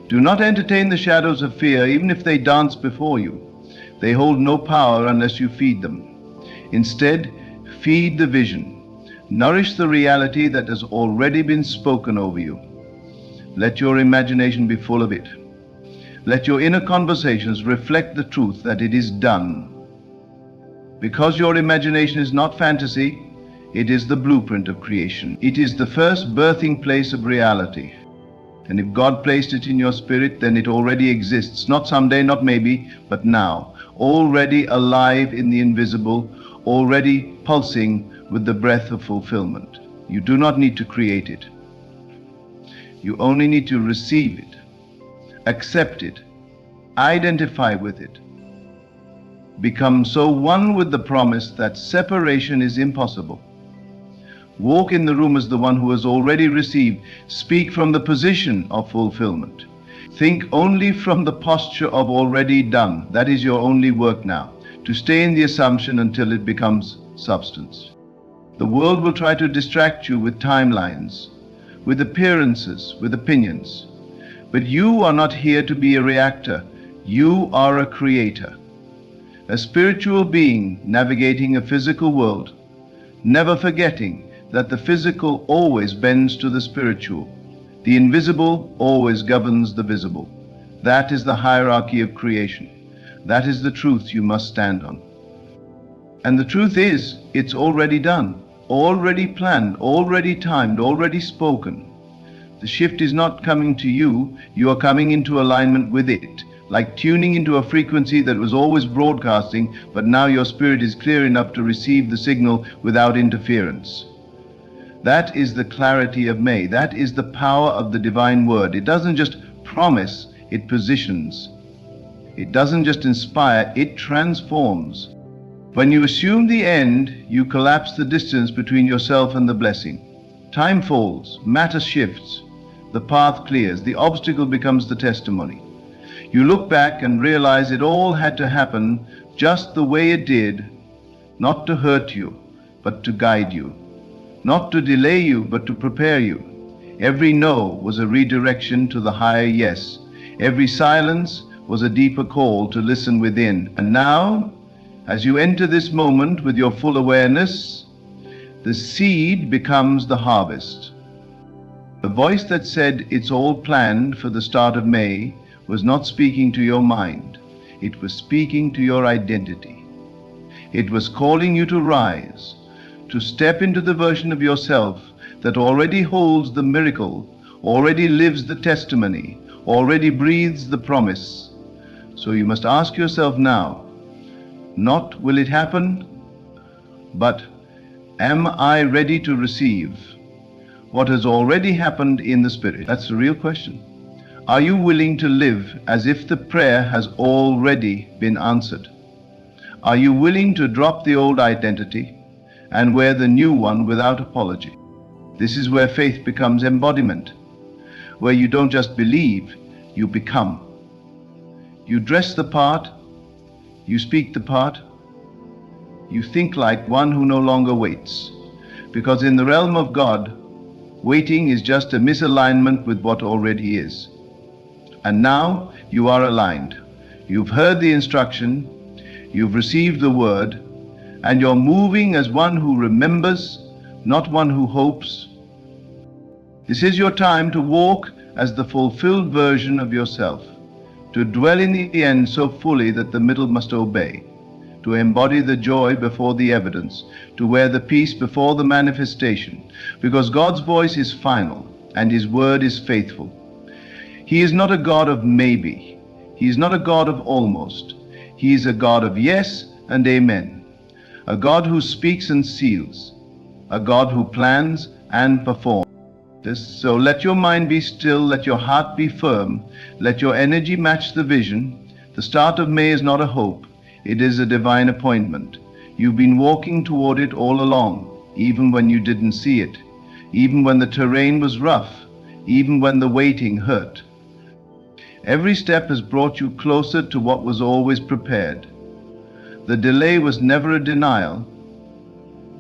Do not entertain the shadows of fear, even if they dance before you. They hold no power unless you feed them. Instead, feed the vision. Nourish the reality that has already been spoken over you. Let your imagination be full of it. Let your inner conversations reflect the truth that it is done. Because your imagination is not fantasy, it is the blueprint of creation. It is the first birthing place of reality. And if God placed it in your spirit, then it already exists. Not someday, not maybe, but now. Already alive in the invisible, already pulsing with the breath of fulfillment. You do not need to create it. You only need to receive it. Accept it, identify with it, become so one with the promise that separation is impossible. Walk in the room as the one who has already received. Speak from the position of fulfillment. Think only from the posture of already done. That is your only work now, to stay in the assumption until it becomes substance. The world will try to distract you with timelines, with appearances, with opinions. But you are not here to be a reactor. You are a creator, a spiritual being navigating a physical world, never forgetting that the physical always bends to the spiritual. The invisible always governs the visible. That is the hierarchy of creation. That is the truth you must stand on. And the truth is, it's already done, already planned, already timed, already spoken. The shift is not coming to you, you are coming into alignment with it, like tuning into a frequency that was always broadcasting, but now your spirit is clear enough to receive the signal without interference. That is the clarity of May. That is the power of the divine word. It doesn't just promise, it positions. It doesn't just inspire, it transforms. When you assume the end, you collapse the distance between yourself and the blessing. Time falls, matter shifts. The path clears. The obstacle becomes the testimony. You look back and realize it all had to happen just the way it did, not to hurt you, but to guide you, not to delay you, but to prepare you. Every no was a redirection to the higher yes. Every silence was a deeper call to listen within. And now, as you enter this moment with your full awareness, the seed becomes the harvest. The voice that said it's all planned for the start of May was not speaking to your mind. It was speaking to your identity. It was calling you to rise, to step into the version of yourself that already holds the miracle, already lives the testimony, already breathes the promise. So you must ask yourself now, not will it happen, but am I ready to receive what has already happened in the Spirit? That's the real question. Are you willing to live as if the prayer has already been answered? Are you willing to drop the old identity and wear the new one without apology? This is where faith becomes embodiment, where you don't just believe, you become. You dress the part, you speak the part, you think like one who no longer waits. Because in the realm of God, waiting is just a misalignment with what already is. And now you are aligned. You've heard the instruction, you've received the word, and you're moving as one who remembers, not one who hopes. This is your time to walk as the fulfilled version of yourself, to dwell in the end so fully that the middle must obey, to embody the joy before the evidence, to wear the peace before the manifestation, because God's voice is final and His word is faithful. He is not a God of maybe. He is not a God of almost. He is a God of yes and amen, a God who speaks and seals, a God who plans and performs. So let your mind be still, let your heart be firm, let your energy match the vision. The start of May is not a hope, it is a divine appointment. You've been walking toward it all along, even when you didn't see it, even when the terrain was rough, even when the waiting hurt. Every step has brought you closer to what was always prepared. The delay was never a denial.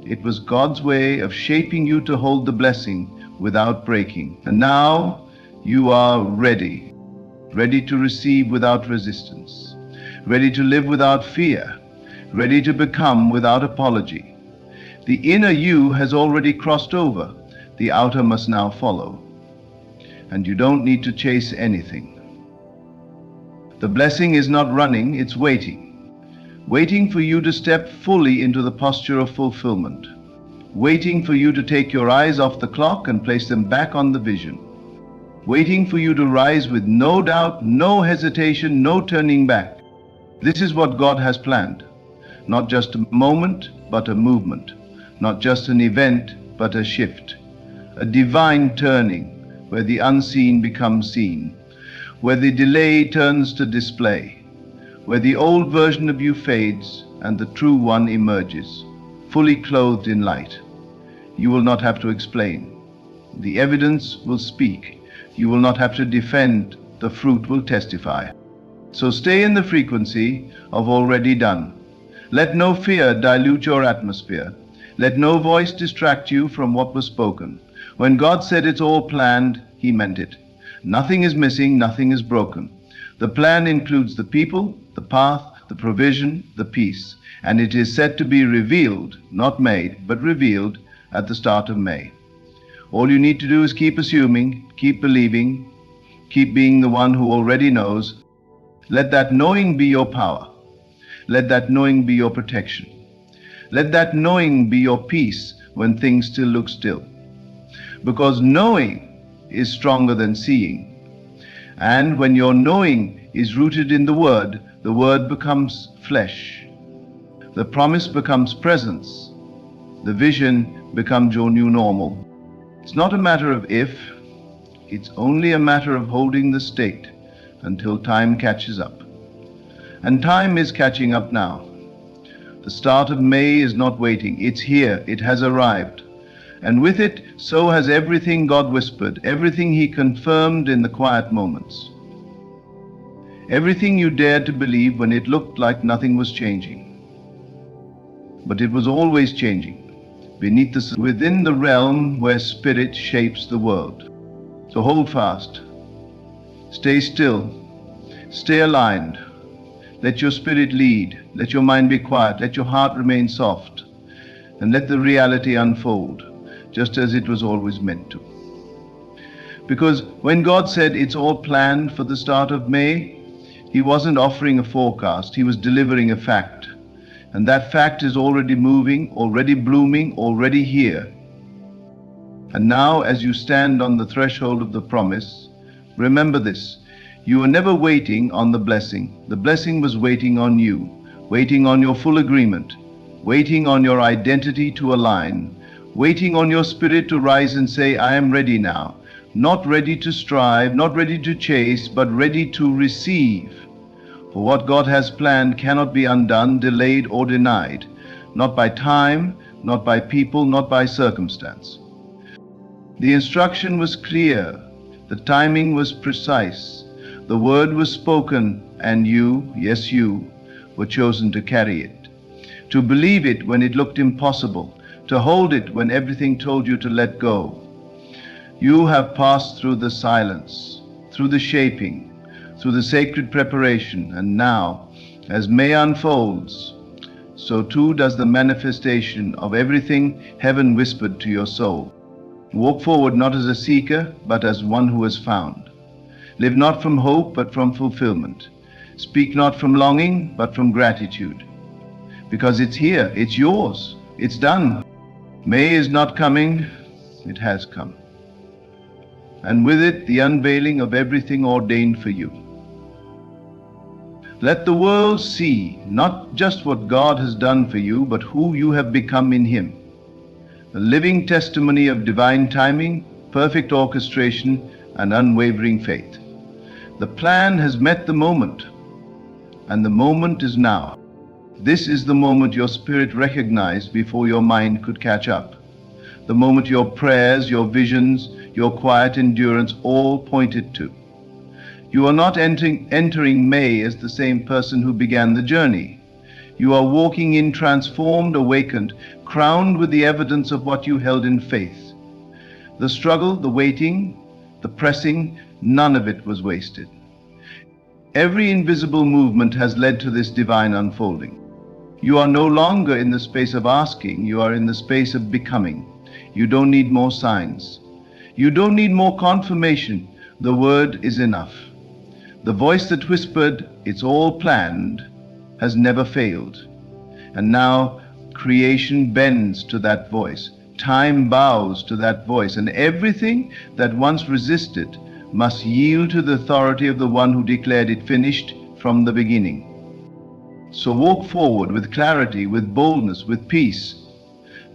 It was God's way of shaping you to hold the blessing without breaking. And now you are ready, ready to receive without resistance, ready to live without fear, ready to become without apology. The inner you has already crossed over. The outer must now follow. And you don't need to chase anything. The blessing is not running, it's waiting. Waiting for you to step fully into the posture of fulfillment. Waiting for you to take your eyes off the clock and place them back on the vision. Waiting for you to rise with no doubt, no hesitation, no turning back. This is what God has planned. Not just a moment, but a movement. Not just an event, but a shift. A divine turning, where the unseen becomes seen, where the delay turns to display, where the old version of you fades and the true one emerges, fully clothed in light. You will not have to explain. The evidence will speak. You will not have to defend. The fruit will testify. So stay in the frequency of already done. Let no fear dilute your atmosphere. Let no voice distract you from what was spoken. When God said it's all planned, He meant it. Nothing is missing, nothing is broken. The plan includes the people, the path, the provision, the peace, and it is set to be revealed, not made, but revealed at the start of May. All you need to do is keep assuming, keep believing, keep being the one who already knows. Let that knowing be your power. Let that knowing be your protection. Let that knowing be your peace when things still look still. Because knowing is stronger than seeing. And when your knowing is rooted in the word becomes flesh. The promise becomes presence. The vision becomes your new normal. It's not a matter of if, it's only a matter of holding the state until time catches up. And time is catching up now. The start of May is not waiting, it's here, it has arrived. And with it, so has everything God whispered, everything He confirmed in the quiet moments. Everything you dared to believe when it looked like nothing was changing. But it was always changing, within the realm where spirit shapes the world. So hold fast, stay still, stay aligned. Let your spirit lead, let your mind be quiet, let your heart remain soft, and let the reality unfold, just as it was always meant to. Because when God said it's all planned for the start of May, He wasn't offering a forecast, He was delivering a fact. And that fact is already moving, already blooming, already here. And now, as you stand on the threshold of the promise, remember this: you were never waiting on the blessing. The blessing was waiting on you, waiting on your full agreement, waiting on your identity to align, waiting on your spirit to rise and say, I am ready now. Not ready to strive, not ready to chase, but ready to receive. For what God has planned cannot be undone, delayed, or denied, not by time, not by people, not by circumstance. The instruction was clear, the timing was precise, the word was spoken, and you, yes you, were chosen to carry it, to believe it when it looked impossible, to hold it when everything told you to let go. You have passed through the silence, through the shaping, through the sacred preparation, and now, as May unfolds, so too does the manifestation of everything heaven whispered to your soul. Walk forward not as a seeker, but as one who has found. Live not from hope, but from fulfillment. Speak not from longing, but from gratitude. Because it's here, it's yours, it's done. May is not coming, it has come. And with it, the unveiling of everything ordained for you. Let the world see not just what God has done for you, but who you have become in Him. A living testimony of divine timing, perfect orchestration, and unwavering faith. The plan has met the moment, and the moment is now. This is the moment your spirit recognized before your mind could catch up. The moment your prayers, your visions, your quiet endurance all pointed to. You are not entering May as the same person who began the journey. You are walking in transformed, awakened, crowned with the evidence of what you held in faith. The struggle, the waiting, the pressing, none of it was wasted. Every invisible movement has led to this divine unfolding. You are no longer in the space of asking, you are in the space of becoming. You don't need more signs. You don't need more confirmation. The word is enough. The voice that whispered, it's all planned, has never failed. And now creation bends to that voice. Time bows to that voice. And everything that once resisted must yield to the authority of the one who declared it finished from the beginning. So walk forward with clarity, with boldness, with peace.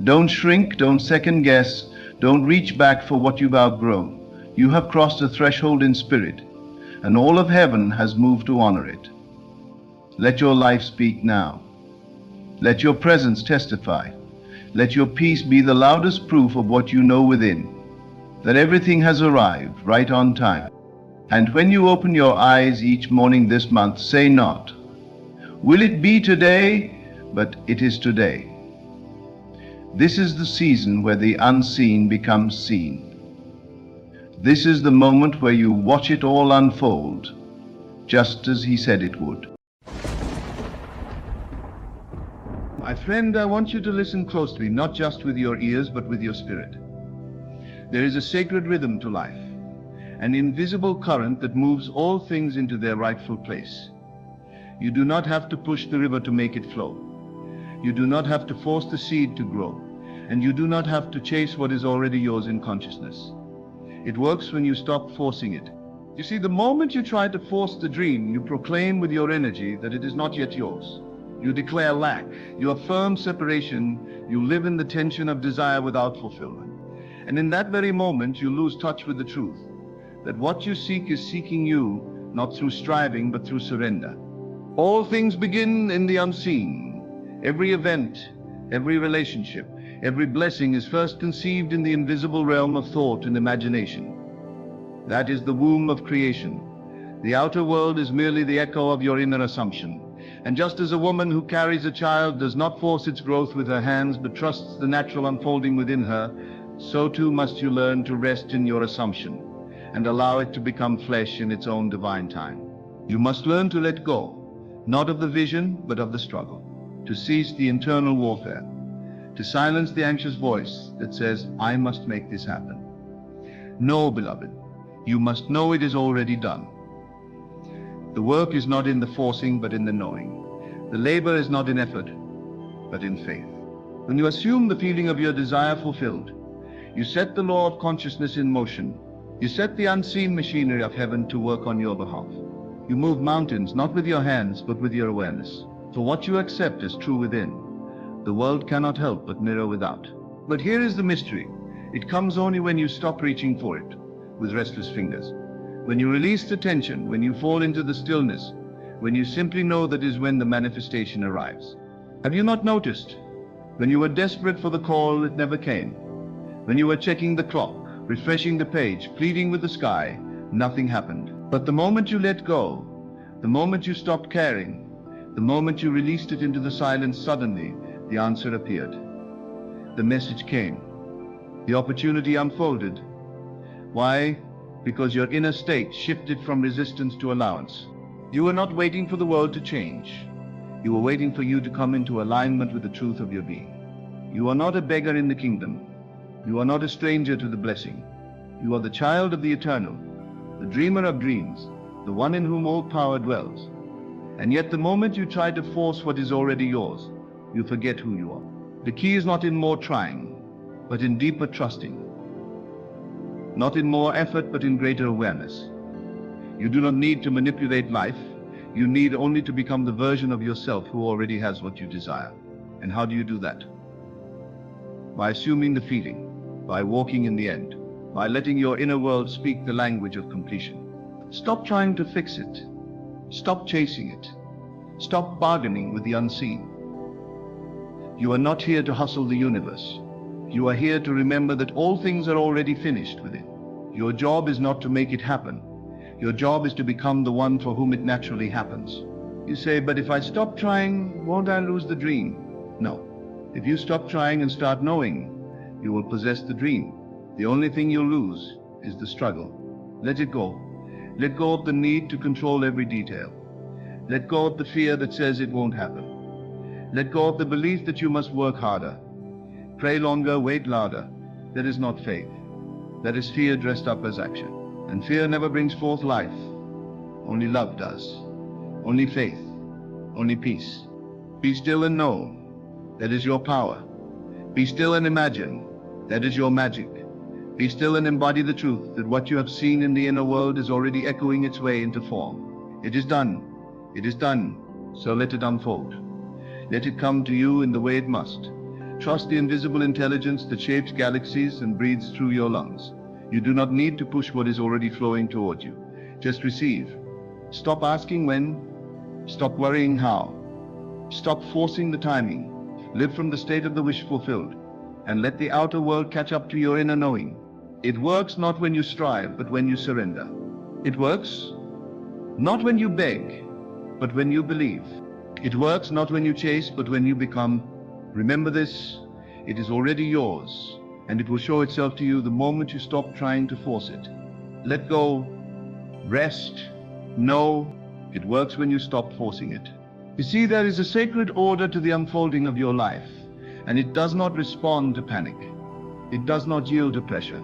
Don't shrink, don't second guess, don't reach back for what you've outgrown. You have crossed a threshold in spirit, and all of heaven has moved to honor it. Let your life speak now. Let your presence testify. Let your peace be the loudest proof of what you know within, that everything has arrived right on time. And when you open your eyes each morning this month, say not, will it be today? But it is today. This is the season where the unseen becomes seen. This is the moment where you watch it all unfold, just as He said it would. My friend, I want you to listen closely, not just with your ears, but with your spirit. There is a sacred rhythm to life, an invisible current that moves all things into their rightful place. You do not have to push the river to make it flow. You do not have to force the seed to grow, and you do not have to chase what is already yours in consciousness. It works when you stop forcing it. You see, the moment you try to force the dream, you proclaim with your energy that it is not yet yours. You declare lack, you affirm separation, you live in the tension of desire without fulfillment. And in that very moment, you lose touch with the truth, that what you seek is seeking you, not through striving, but through surrender. All things begin in the unseen. Every event, every relationship, Every blessing is first conceived in the invisible realm of thought and imagination. That is the womb of creation. The outer world is merely the echo of your inner assumption. And just as a woman who carries a child does not force its growth with her hands but trusts the natural unfolding within her, so too must you learn to rest in your assumption and allow it to become flesh in its own divine time. You must learn to let go, not of the vision but of the struggle, to cease the internal warfare, to silence the anxious voice that says, I must make this happen. No, beloved, you must know it is already done. The work is not in the forcing, but in the knowing. The labor is not in effort, but in faith. When you assume the feeling of your desire fulfilled, you set the law of consciousness in motion. You set the unseen machinery of heaven to work on your behalf. You move mountains not with your hands, but with your awareness. For what you accept as true within, the world cannot help but mirror without. But here is the mystery. It comes only when you stop reaching for it with restless fingers. When you release the tension, when you fall into the stillness, when you simply know, that is when the manifestation arrives. Have you not noticed? When you were desperate for the call, it never came. When you were checking the clock, refreshing the page, pleading with the sky, nothing happened. But the moment you let go, the moment you stopped caring, the moment you released it into the silence, suddenly the answer appeared. The message came. The opportunity unfolded. Why? Because your inner state shifted from resistance to allowance. You were not waiting for the world to change. You were waiting for you to come into alignment with the truth of your being. You are not a beggar in the kingdom. You are not a stranger to the blessing. You are the child of the eternal, the dreamer of dreams, the one in whom all power dwells. And yet the moment you try to force what is already yours, you forget who you are. The key is not in more trying, but in deeper trusting. Not in more effort, but in greater awareness. You do not need to manipulate life. You need only to become the version of yourself who already has what you desire. And how do you do that? By assuming the feeling, by walking in the end, by letting your inner world speak the language of completion. Stop trying to fix it. Stop chasing it. Stop bargaining with the unseen. You are not here to hustle the universe. You are here to remember that all things are already finished within. Your job is not to make it happen. Your job is to become the one for whom it naturally happens. You say, but if I stop trying, won't I lose the dream? No. If you stop trying and start knowing, you will possess the dream. The only thing you'll lose is the struggle. Let it go. Let go of the need to control every detail. Let go of the fear that says it won't happen. Let go of the belief that you must work harder. Pray longer, wait louder. That is not faith. That is fear dressed up as action. And fear never brings forth life. Only love does. Only faith. Only peace. Be still and know. That is your power. Be still and imagine. That is your magic. Be still and embody the truth that what you have seen in the inner world is already echoing its way into form. It is done. It is done. So let it unfold. Let it come to you in the way it must. Trust the invisible intelligence that shapes galaxies and breathes through your lungs. You do not need to push what is already flowing toward you. Just receive. Stop asking when. Stop worrying how. Stop forcing the timing. Live from the state of the wish fulfilled. And let the outer world catch up to your inner knowing. It works not when you strive, but when you surrender. It works not when you beg, but when you believe. It works not when you chase, but when you become. Remember this, it is already yours, and it will show itself to you the moment you stop trying to force it. Let go, rest, know, it works when you stop forcing it. You see, there is a sacred order to the unfolding of your life, and it does not respond to panic. It does not yield to pressure.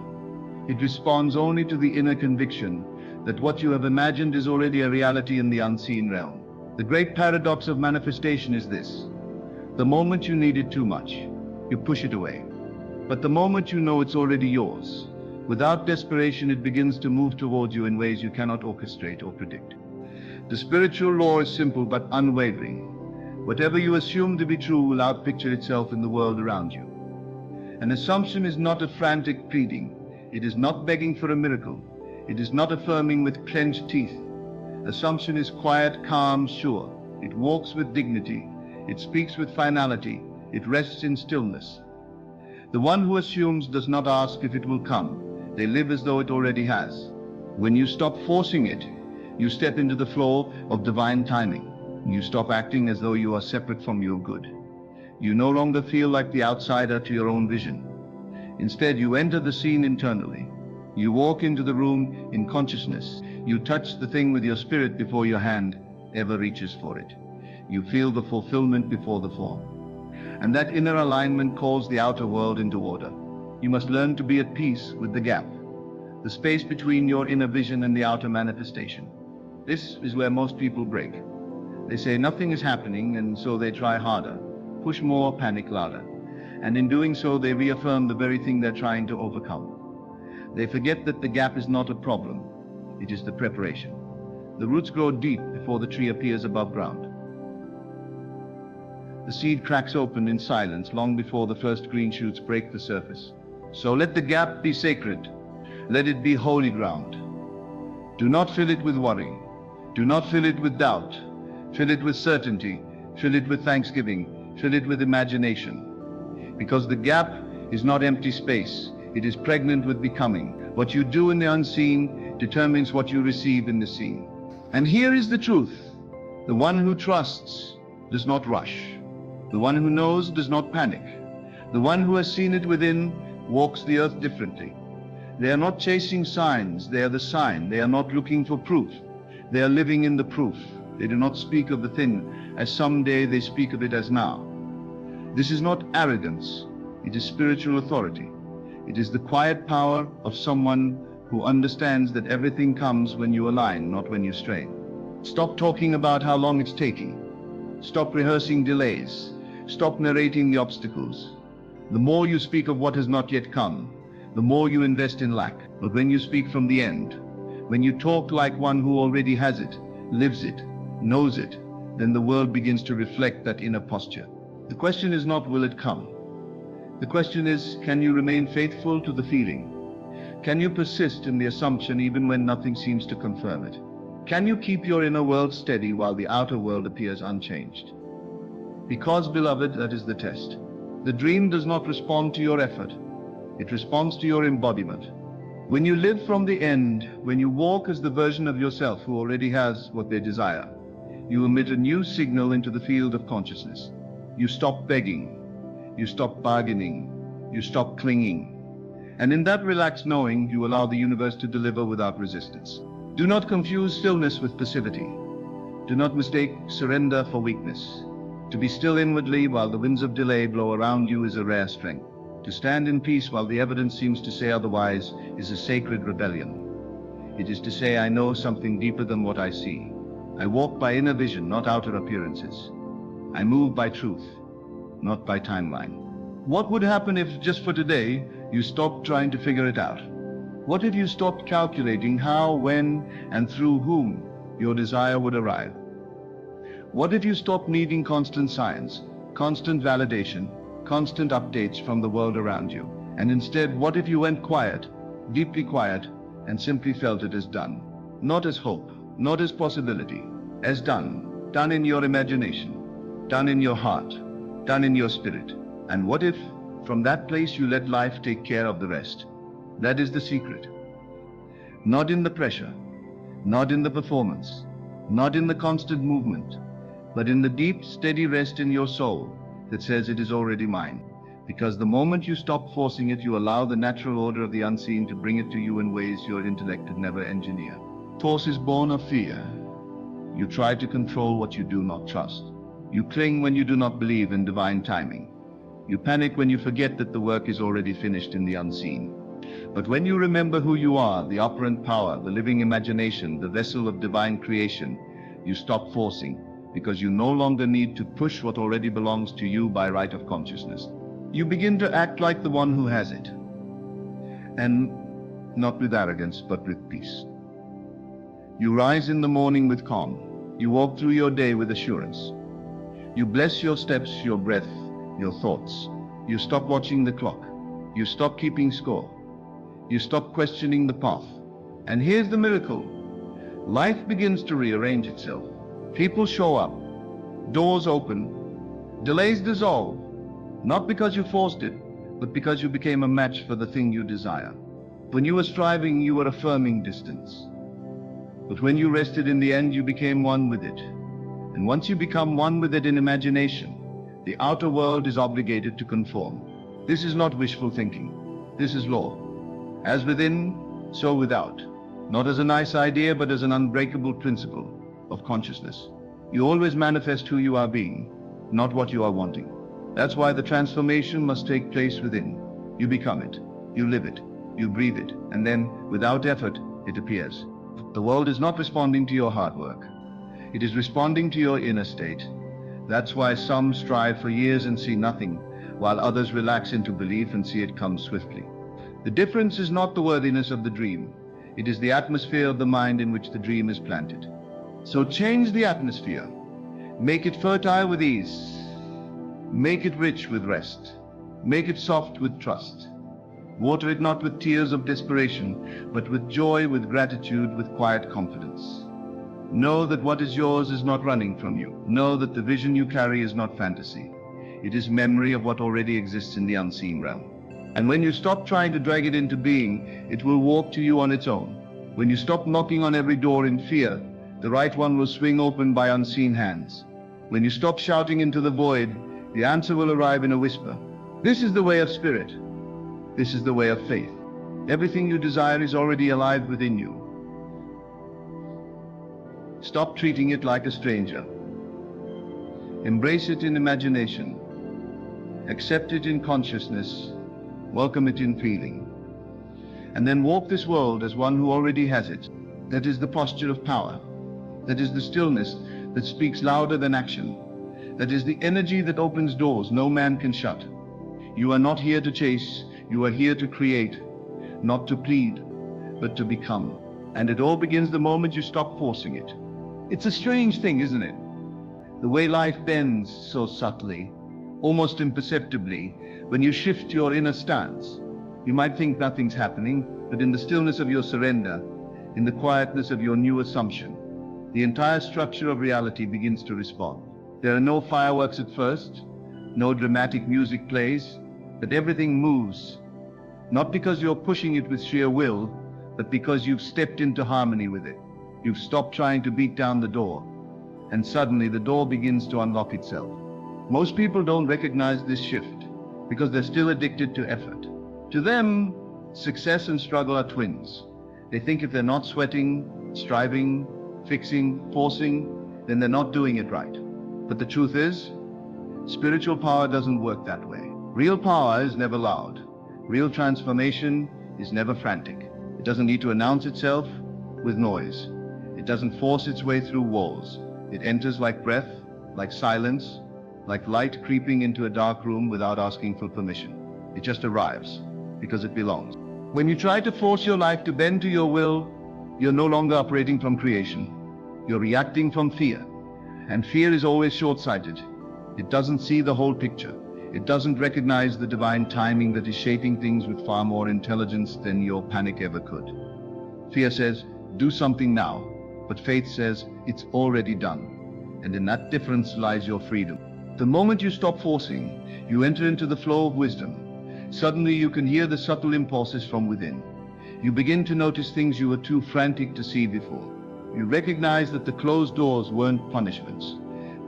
It responds only to the inner conviction that what you have imagined is already a reality in the unseen realm. The great paradox of manifestation is this. The moment you need it too much, you push it away. But the moment you know it's already yours, without desperation it begins to move towards you in ways you cannot orchestrate or predict. The spiritual law is simple but unwavering. Whatever you assume to be true will outpicture itself in the world around you. An assumption is not a frantic pleading. It is not begging for a miracle. It is not affirming with clenched teeth. Assumption is quiet, calm, sure. It walks with dignity. It speaks with finality. It rests in stillness. The one who assumes does not ask if it will come. They live as though it already has. When you stop forcing it, you step into the flow of divine timing. You stop acting as though you are separate from your good. You no longer feel like the outsider to your own vision. Instead, you enter the scene internally. You walk into the room in consciousness. You touch the thing with your spirit before your hand ever reaches for it. You feel the fulfillment before the form. And that inner alignment calls the outer world into order. You must learn to be at peace with the gap, the space between your inner vision and the outer manifestation. This is where most people break. They say nothing is happening, and so they try harder, push more, panic louder. And in doing so, they reaffirm the very thing they're trying to overcome. They forget that the gap is not a problem. It is the preparation. The roots grow deep before the tree appears above ground. The seed cracks open in silence long before the first green shoots break the surface. So let the gap be sacred. Let it be holy ground. Do not fill it with worry. Do not fill it with doubt. Fill it with certainty. Fill it with thanksgiving. Fill it with imagination. Because the gap is not empty space. It is pregnant with becoming. What you do in the unseen determines what you receive in the seen. And here is the truth. The one who trusts does not rush. The one who knows does not panic. The one who has seen it within walks the earth differently. They are not chasing signs, they are the sign. They are not looking for proof. They are living in the proof. They do not speak of the thing as someday, they speak of it as now. This is not arrogance, it is spiritual authority. It is the quiet power of someone who understands that everything comes when you align, not when you strain. Stop talking about how long it's taking. Stop rehearsing delays. Stop narrating the obstacles. The more you speak of what has not yet come, the more you invest in lack. But when you speak from the end, when you talk like one who already has it, lives it, knows it, then the world begins to reflect that inner posture. The question is not, will it come? The question is, can you remain faithful to the feeling? Can you persist in the assumption even when nothing seems to confirm it? Can you keep your inner world steady while the outer world appears unchanged? Because, beloved, that is the test. The dream does not respond to your effort. It responds to your embodiment. When you live from the end, when you walk as the version of yourself who already has what they desire, you emit a new signal into the field of consciousness. You stop begging. You stop bargaining. You stop clinging. And in that relaxed knowing, you allow the universe to deliver without resistance. Do not confuse stillness with passivity. Do not mistake surrender for weakness. To be still inwardly while the winds of delay blow around you is a rare strength. To stand in peace while the evidence seems to say otherwise is a sacred rebellion. It is to say, I know something deeper than what I see. I walk by inner vision, not outer appearances. I move by truth, not by timeline. What would happen if, just for today, you stopped trying to figure it out? What if you stopped calculating how, when, and through whom your desire would arrive? What if you stopped needing constant science, constant validation, constant updates from the world around you? And instead, what if you went quiet, deeply quiet, and simply felt it as done? Not as hope, not as possibility, as done. Done in your imagination, done in your heart, done in your spirit. And what if, from that place, you let life take care of the rest? That is the secret. Not in the pressure, not in the performance, not in the constant movement, but in the deep, steady rest in your soul that says it is already mine. Because the moment you stop forcing it, you allow the natural order of the unseen to bring it to you in ways your intellect could never engineer. Force is born of fear. You try to control what you do not trust. You cling when you do not believe in divine timing. You panic when you forget that the work is already finished in the unseen. But when you remember who you are, the operant power, the living imagination, the vessel of divine creation, you stop forcing, because you no longer need to push what already belongs to you by right of consciousness. You begin to act like the one who has it. And not with arrogance, but with peace. You rise in the morning with calm. You walk through your day with assurance. You bless your steps, your breath, your thoughts. You stop watching the clock. You stop keeping score. You stop questioning the path. And here's the miracle. Life begins to rearrange itself. People show up. Doors open. Delays dissolve. Not because you forced it, but because you became a match for the thing you desire. When you were striving, you were affirming distance. But when you rested in the end, you became one with it. And once you become one with it in imagination, the outer world is obligated to conform. This is not wishful thinking. This is law. As within, so without. Not as a nice idea, but as an unbreakable principle of consciousness. You always manifest who you are being, not what you are wanting. That's why the transformation must take place within. You become it, you live it, you breathe it, and then, without effort, it appears. The world is not responding to your hard work. It is responding to your inner state. That's why some strive for years and see nothing, while others relax into belief and see it come swiftly. The difference is not the worthiness of the dream. It is the atmosphere of the mind in which the dream is planted. So change the atmosphere. Make it fertile with ease. Make it rich with rest. Make it soft with trust. Water it not with tears of desperation, but with joy, with gratitude, with quiet confidence. Know that what is yours is not running from you. Know that the vision you carry is not fantasy. It is memory of what already exists in the unseen realm. And when you stop trying to drag it into being, it will walk to you on its own. When you stop knocking on every door in fear, the right one will swing open by unseen hands. When you stop shouting into the void, the answer will arrive in a whisper. This is the way of spirit. This is the way of faith. Everything you desire is already alive within you. Stop treating it like a stranger. Embrace it in imagination. Accept it in consciousness. Welcome it in feeling. And then walk this world as one who already has it. That is the posture of power. That is the stillness that speaks louder than action. That is the energy that opens doors no man can shut. You are not here to chase, you are here to create, not to plead, but to become. And it all begins the moment you stop forcing it. It's a strange thing, isn't it? The way life bends so subtly, almost imperceptibly, when you shift your inner stance. You might think nothing's happening, but in the stillness of your surrender, in the quietness of your new assumption, the entire structure of reality begins to respond. There are no fireworks at first, no dramatic music plays, but everything moves, not because you're pushing it with sheer will, but because you've stepped into harmony with it. You've stopped trying to beat down the door, and suddenly the door begins to unlock itself. Most people don't recognize this shift because they're still addicted to effort. To them, success and struggle are twins. They think if they're not sweating, striving, fixing, forcing, then they're not doing it right. But the truth is, spiritual power doesn't work that way. Real power is never loud. Real transformation is never frantic. It doesn't need to announce itself with noise. It doesn't force its way through walls. It enters like breath, like silence, like light creeping into a dark room without asking for permission. It just arrives because it belongs. When you try to force your life to bend to your will, you're no longer operating from creation. You're reacting from fear. And fear is always short-sighted. It doesn't see the whole picture. It doesn't recognize the divine timing that is shaping things with far more intelligence than your panic ever could. Fear says, do something now, but faith says, it's already done. And in that difference lies your freedom. The moment you stop forcing, you enter into the flow of wisdom. Suddenly you can hear the subtle impulses from within. You begin to notice things you were too frantic to see before. You recognize that the closed doors weren't punishments,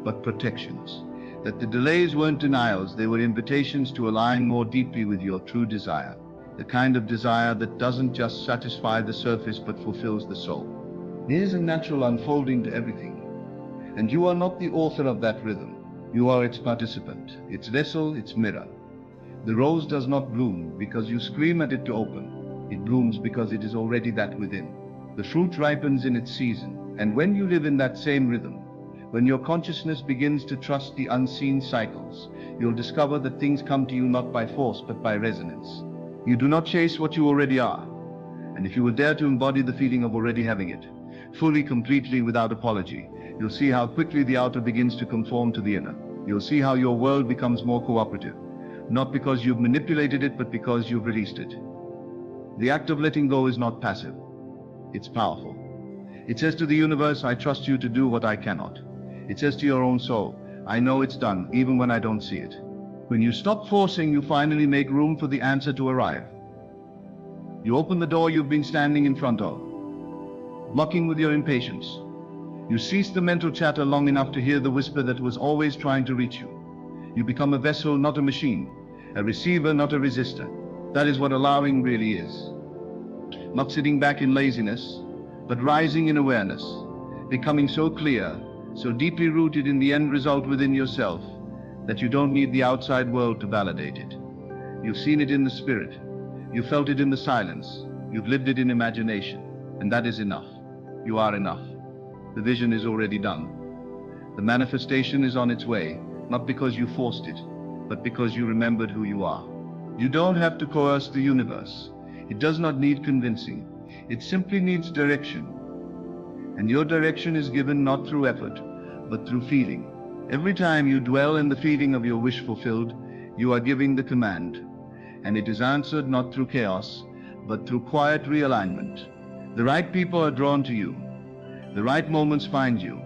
but protections. That the delays weren't denials, they were invitations to align more deeply with your true desire. The kind of desire that doesn't just satisfy the surface but fulfills the soul. There's a natural unfolding to everything. And you are not the author of that rhythm. You are its participant, its vessel, its mirror. The rose does not bloom because you scream at it to open. It blooms because it is already that within. The fruit ripens in its season, and when you live in that same rhythm, when your consciousness begins to trust the unseen cycles, you'll discover that things come to you not by force but by resonance. You do not chase what you already are, and if you will dare to embody the feeling of already having it, fully, completely, without apology, you'll see how quickly the outer begins to conform to the inner. You'll see how your world becomes more cooperative, not because you've manipulated it but because you've released it. The act of letting go is not passive. It's powerful. It says to the universe, I trust you to do what I cannot. It says to your own soul, I know it's done, even when I don't see it. When you stop forcing, you finally make room for the answer to arrive. You open the door you've been standing in front of, blocking with your impatience. You cease the mental chatter long enough to hear the whisper that was always trying to reach you. You become a vessel, not a machine, a receiver, not a resistor. That is what allowing really is. Not sitting back in laziness, but rising in awareness, becoming so clear, so deeply rooted in the end result within yourself, that you don't need the outside world to validate it. You've seen it in the spirit. You felt it in the silence. You've lived it in imagination. And that is enough. You are enough. The vision is already done. The manifestation is on its way, not because you forced it, but because you remembered who you are. You don't have to coerce the universe. It does not need convincing. It simply needs direction. And your direction is given not through effort, but through feeling. Every time you dwell in the feeling of your wish fulfilled, you are giving the command. And it is answered not through chaos, but through quiet realignment. The right people are drawn to you. The right moments find you.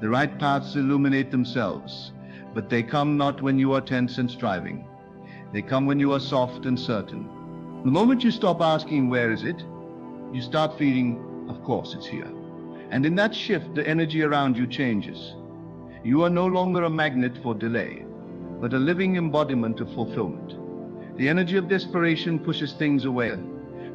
The right paths illuminate themselves. But they come not when you are tense and striving. They come when you are soft and certain. The moment you stop asking, where is it? You start feeling, of course it's here. And in that shift, the energy around you changes. You are no longer a magnet for delay, but a living embodiment of fulfillment. The energy of desperation pushes things away,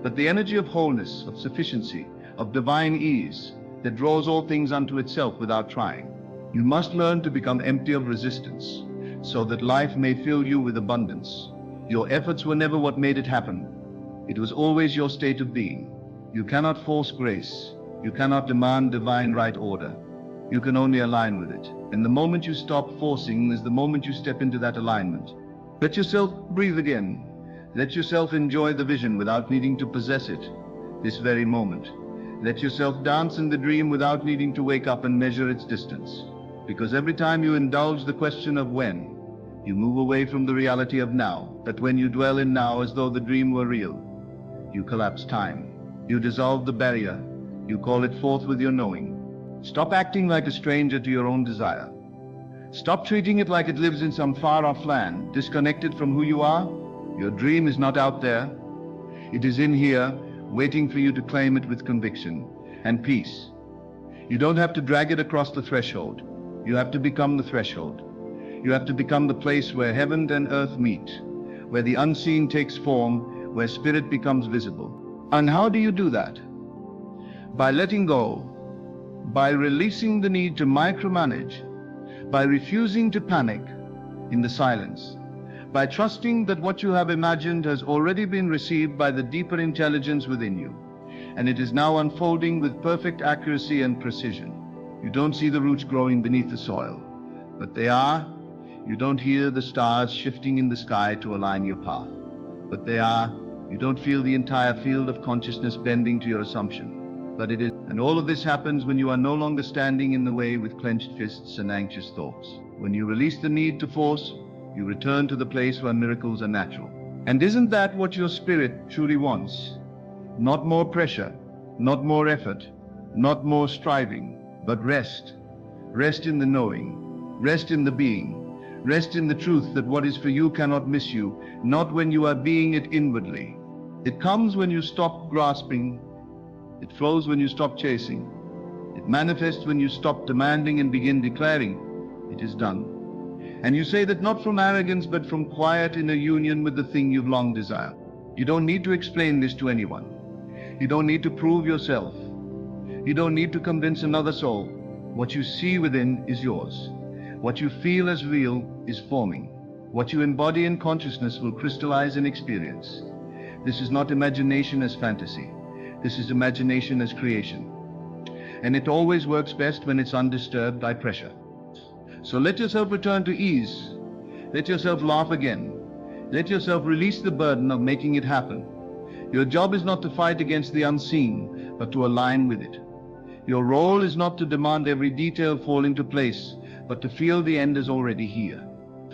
but the energy of wholeness, of sufficiency, of divine ease, that draws all things unto itself without trying. You must learn to become empty of resistance, so that life may fill you with abundance. Your efforts were never what made it happen. It was always your state of being. You cannot force grace. You cannot demand divine right order. You can only align with it. And the moment you stop forcing is the moment you step into that alignment. Let yourself breathe again. Let yourself enjoy the vision without needing to possess it, this very moment. Let yourself dance in the dream without needing to wake up and measure its distance. Because every time you indulge the question of when, you move away from the reality of now. That when you dwell in now as though the dream were real, you collapse time. You dissolve the barrier. You call it forth with your knowing. Stop acting like a stranger to your own desire. Stop treating it like it lives in some far-off land, disconnected from who you are. Your dream is not out there. It is in here, waiting for you to claim it with conviction and peace. You don't have to drag it across the threshold. You have to become the threshold. You have to become the place where heaven and earth meet, where the unseen takes form, where spirit becomes visible. And how do you do that? By letting go, by releasing the need to micromanage, by refusing to panic in the silence, by trusting that what you have imagined has already been received by the deeper intelligence within you, and it is now unfolding with perfect accuracy and precision. You don't see the roots growing beneath the soil, but they are. You don't hear the stars shifting in the sky to align your path, but they are. You don't feel the entire field of consciousness bending to your assumption, but it is. And all of this happens when you are no longer standing in the way with clenched fists and anxious thoughts. When you release the need to force, you return to the place where miracles are natural. And isn't that what your spirit truly wants? Not more pressure, not more effort, not more striving, but rest. Rest in the knowing, rest in the being, rest in the truth that what is for you cannot miss you, not when you are being it inwardly. It comes when you stop grasping. It flows when you stop chasing. It manifests when you stop demanding and begin declaring, it is done. And you say that not from arrogance, but from quiet inner union with the thing you've long desired. You don't need to explain this to anyone. You don't need to prove yourself. You don't need to convince another soul. What you see within is yours. What you feel as real is forming. What you embody in consciousness will crystallize in experience. This is not imagination as fantasy. This is imagination as creation. And it always works best when it's undisturbed by pressure. So let yourself return to ease. Let yourself laugh again. Let yourself release the burden of making it happen. Your job is not to fight against the unseen, but to align with it. Your role is not to demand every detail fall into place, but to feel the end is already here.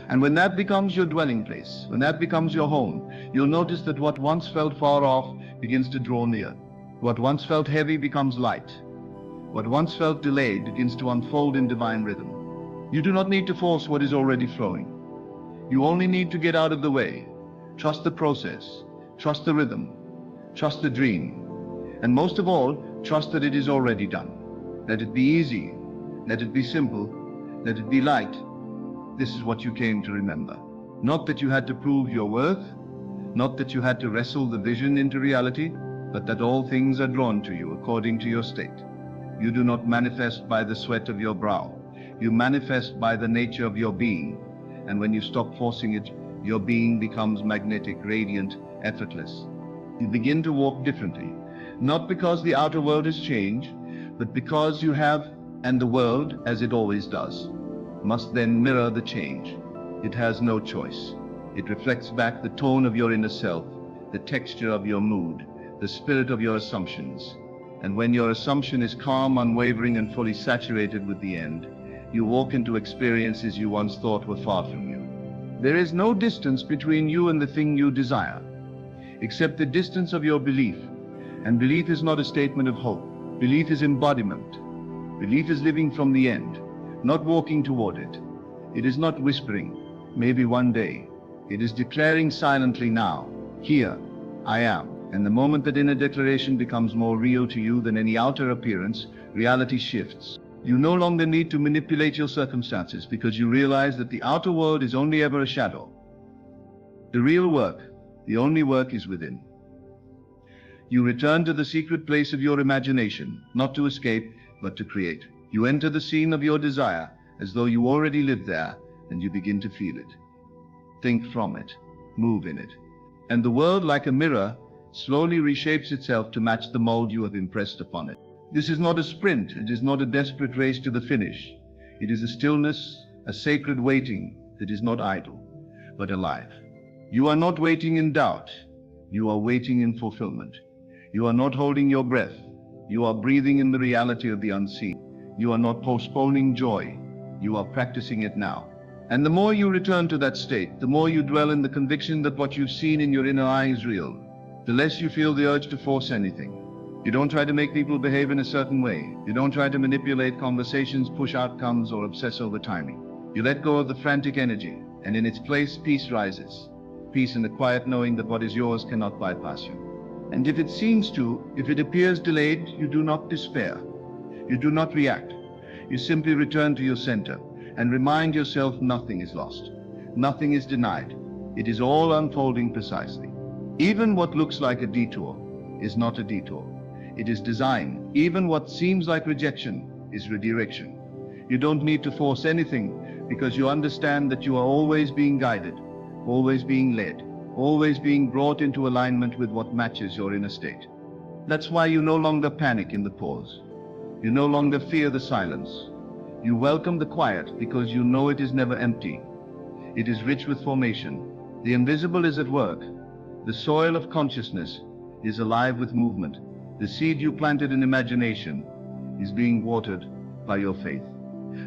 And when that becomes your dwelling place, when that becomes your home, you'll notice that what once felt far off begins to draw near. What once felt heavy becomes light. What once felt delayed begins to unfold in divine rhythm. You do not need to force what is already flowing. You only need to get out of the way. Trust the process. Trust the rhythm. Trust the dream. And most of all, trust that it is already done. Let it be easy. Let it be simple. Let it be light. This is what you came to remember. Not that you had to prove your worth, not that you had to wrestle the vision into reality, but that all things are drawn to you according to your state. You do not manifest by the sweat of your brow. You manifest by the nature of your being. And when you stop forcing it, your being becomes magnetic, radiant, effortless. You begin to walk differently, not because the outer world has changed, but because you have, and the world, as it always does, must then mirror the change. It has no choice. It reflects back the tone of your inner self, the texture of your mood, the spirit of your assumptions. And when your assumption is calm, unwavering, and fully saturated with the end, you walk into experiences you once thought were far from you. There is no distance between you and the thing you desire, except the distance of your belief. And belief is not a statement of hope. Belief is embodiment. Belief is living from the end, not walking toward it. It is not whispering, maybe one day. It is declaring silently now, here, I am. And the moment that inner declaration becomes more real to you than any outer appearance, reality shifts. You no longer need to manipulate your circumstances because you realize that the outer world is only ever a shadow. The real work, the only work, is within. You return to the secret place of your imagination, not to escape, but to create. You enter the scene of your desire as though you already lived there, and you begin to feel it. Think from it, move in it. And the world, like a mirror, slowly reshapes itself to match the mold you have impressed upon it. This is not a sprint, it is not a desperate race to the finish. It is a stillness, a sacred waiting that is not idle, but alive. You are not waiting in doubt, you are waiting in fulfillment. You are not holding your breath, you are breathing in the reality of the unseen. You are not postponing joy, you are practicing it now. And the more you return to that state, the more you dwell in the conviction that what you've seen in your inner eye is real, the less you feel the urge to force anything. You don't try to make people behave in a certain way. You don't try to manipulate conversations, push outcomes, or obsess over timing. You let go of the frantic energy, and in its place, peace rises. Peace in the quiet knowing that what is yours cannot bypass you. And if it seems to, if it appears delayed, you do not despair. You do not react. You simply return to your center and remind yourself nothing is lost. Nothing is denied. It is all unfolding precisely. Even what looks like a detour is not a detour. It is design. Even what seems like rejection is redirection. You don't need to force anything because you understand that you are always being guided, always being led, always being brought into alignment with what matches your inner state. That's why you no longer panic in the pause. You no longer fear the silence. You welcome the quiet because you know it is never empty. It is rich with formation. The invisible is at work. The soil of consciousness is alive with movement. The seed you planted in imagination is being watered by your faith.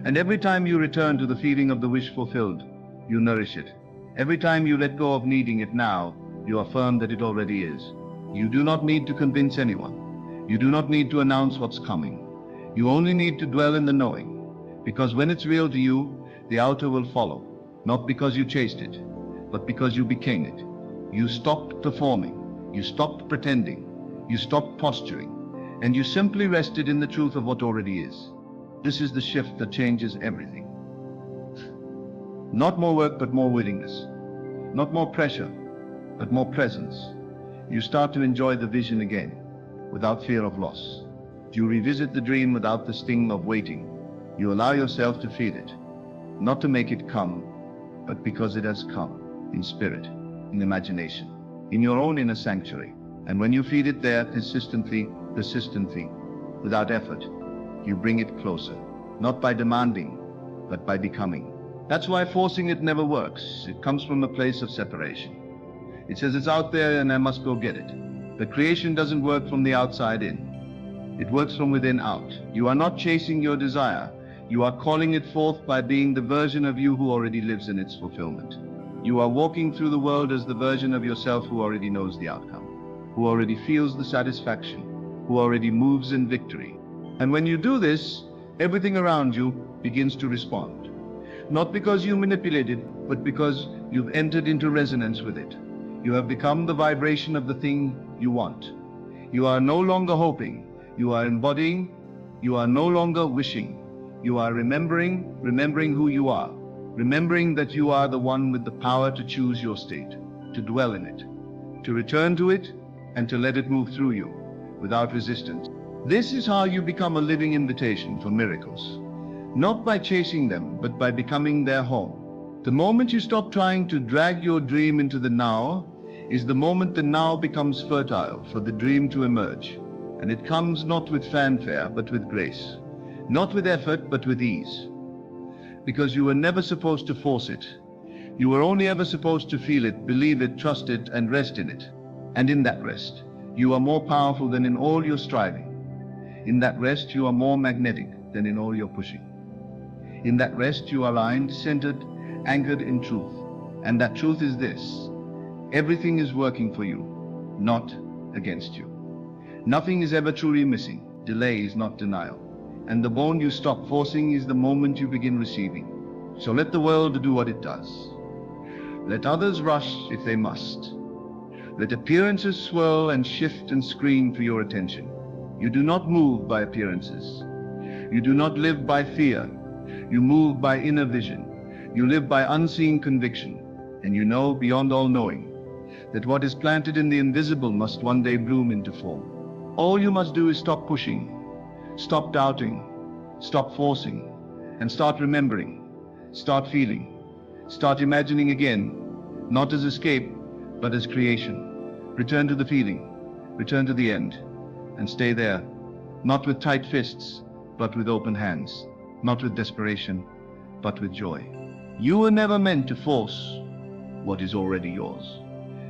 And every time you return to the feeling of the wish fulfilled, you nourish it. Every time you let go of needing it now, you affirm that it already is. You do not need to convince anyone. You do not need to announce what's coming. You only need to dwell in the knowing. Because when it's real to you, the outer will follow. Not because you chased it, but because you became it. You stopped performing. You stopped pretending. You stopped posturing, and you simply rested in the truth of what already is. This is the shift that changes everything. Not more work, but more willingness. Not more pressure, but more presence. You start to enjoy the vision again, without fear of loss. You revisit the dream without the sting of waiting. You allow yourself to feel it, not to make it come, but because it has come, in spirit, in imagination, in your own inner sanctuary. And when you feed it there persistently, without effort, you bring it closer, not by demanding, but by becoming. That's why forcing it never works. It comes from a place of separation. It says it's out there and I must go get it. But creation doesn't work from the outside in. It works from within out. You are not chasing your desire. You are calling it forth by being the version of you who already lives in its fulfillment. You are walking through the world as the version of yourself who already knows the outcome, who already feels the satisfaction, who already moves in victory. And when you do this, everything around you begins to respond. Not because you manipulated, but because You've entered into resonance with it. You have become the vibration of the thing you want. You are no longer hoping. You are embodying. You are no longer wishing. You are remembering who you are. Remembering that you are the one with the power to choose your state, to dwell in it, to return to it, and to let it move through you without resistance. This is how you become a living invitation for miracles. Not by chasing them, but by becoming their home. The moment you stop trying to drag your dream into the now is the moment the now becomes fertile for the dream to emerge. And it comes not with fanfare, but with grace. Not with effort, but with ease. Because you were never supposed to force it. You were only ever supposed to feel it, believe it, trust it, and rest in it. And in that rest, you are more powerful than in all your striving. In that rest, you are more magnetic than in all your pushing. In that rest, you are aligned, centered, anchored in truth. And that truth is this: everything is working for you, not against you. Nothing is ever truly missing. Delay is not denial. And the moment you stop forcing is the moment you begin receiving. So let the world do what it does. Let others rush if they must. Let appearances swirl and shift and scream for your attention. You do not move by appearances. You do not live by fear. You move by inner vision. You live by unseen conviction. And you know beyond all knowing that what is planted in the invisible must one day bloom into form. All you must do is stop pushing, stop doubting, stop forcing, and start remembering, start feeling, start imagining again, not as escape, but as creation. Return to the feeling, return to the end, and stay there, not with tight fists, but with open hands, not with desperation, but with joy. You were never meant to force what is already yours.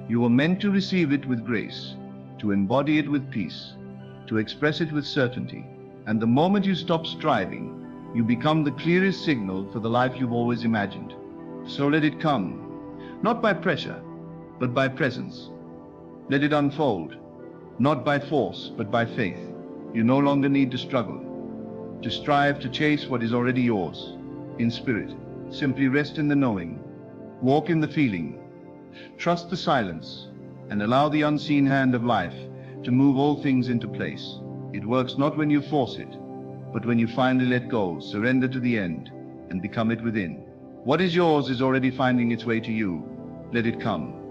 You were meant to receive it with grace, to embody it with peace, to express it with certainty. And the moment you stop striving, you become the clearest signal for the life you've always imagined. So let it come, not by pressure, but by presence. Let it unfold, not by force, but by faith. You no longer need to struggle, to strive to chase what is already yours. In spirit, simply rest in the knowing, walk in the feeling, trust the silence, and allow the unseen hand of life to move all things into place. It works not when you force it, but when you finally let go, surrender to the end, and become it within. What is yours is already finding its way to you. Let it come.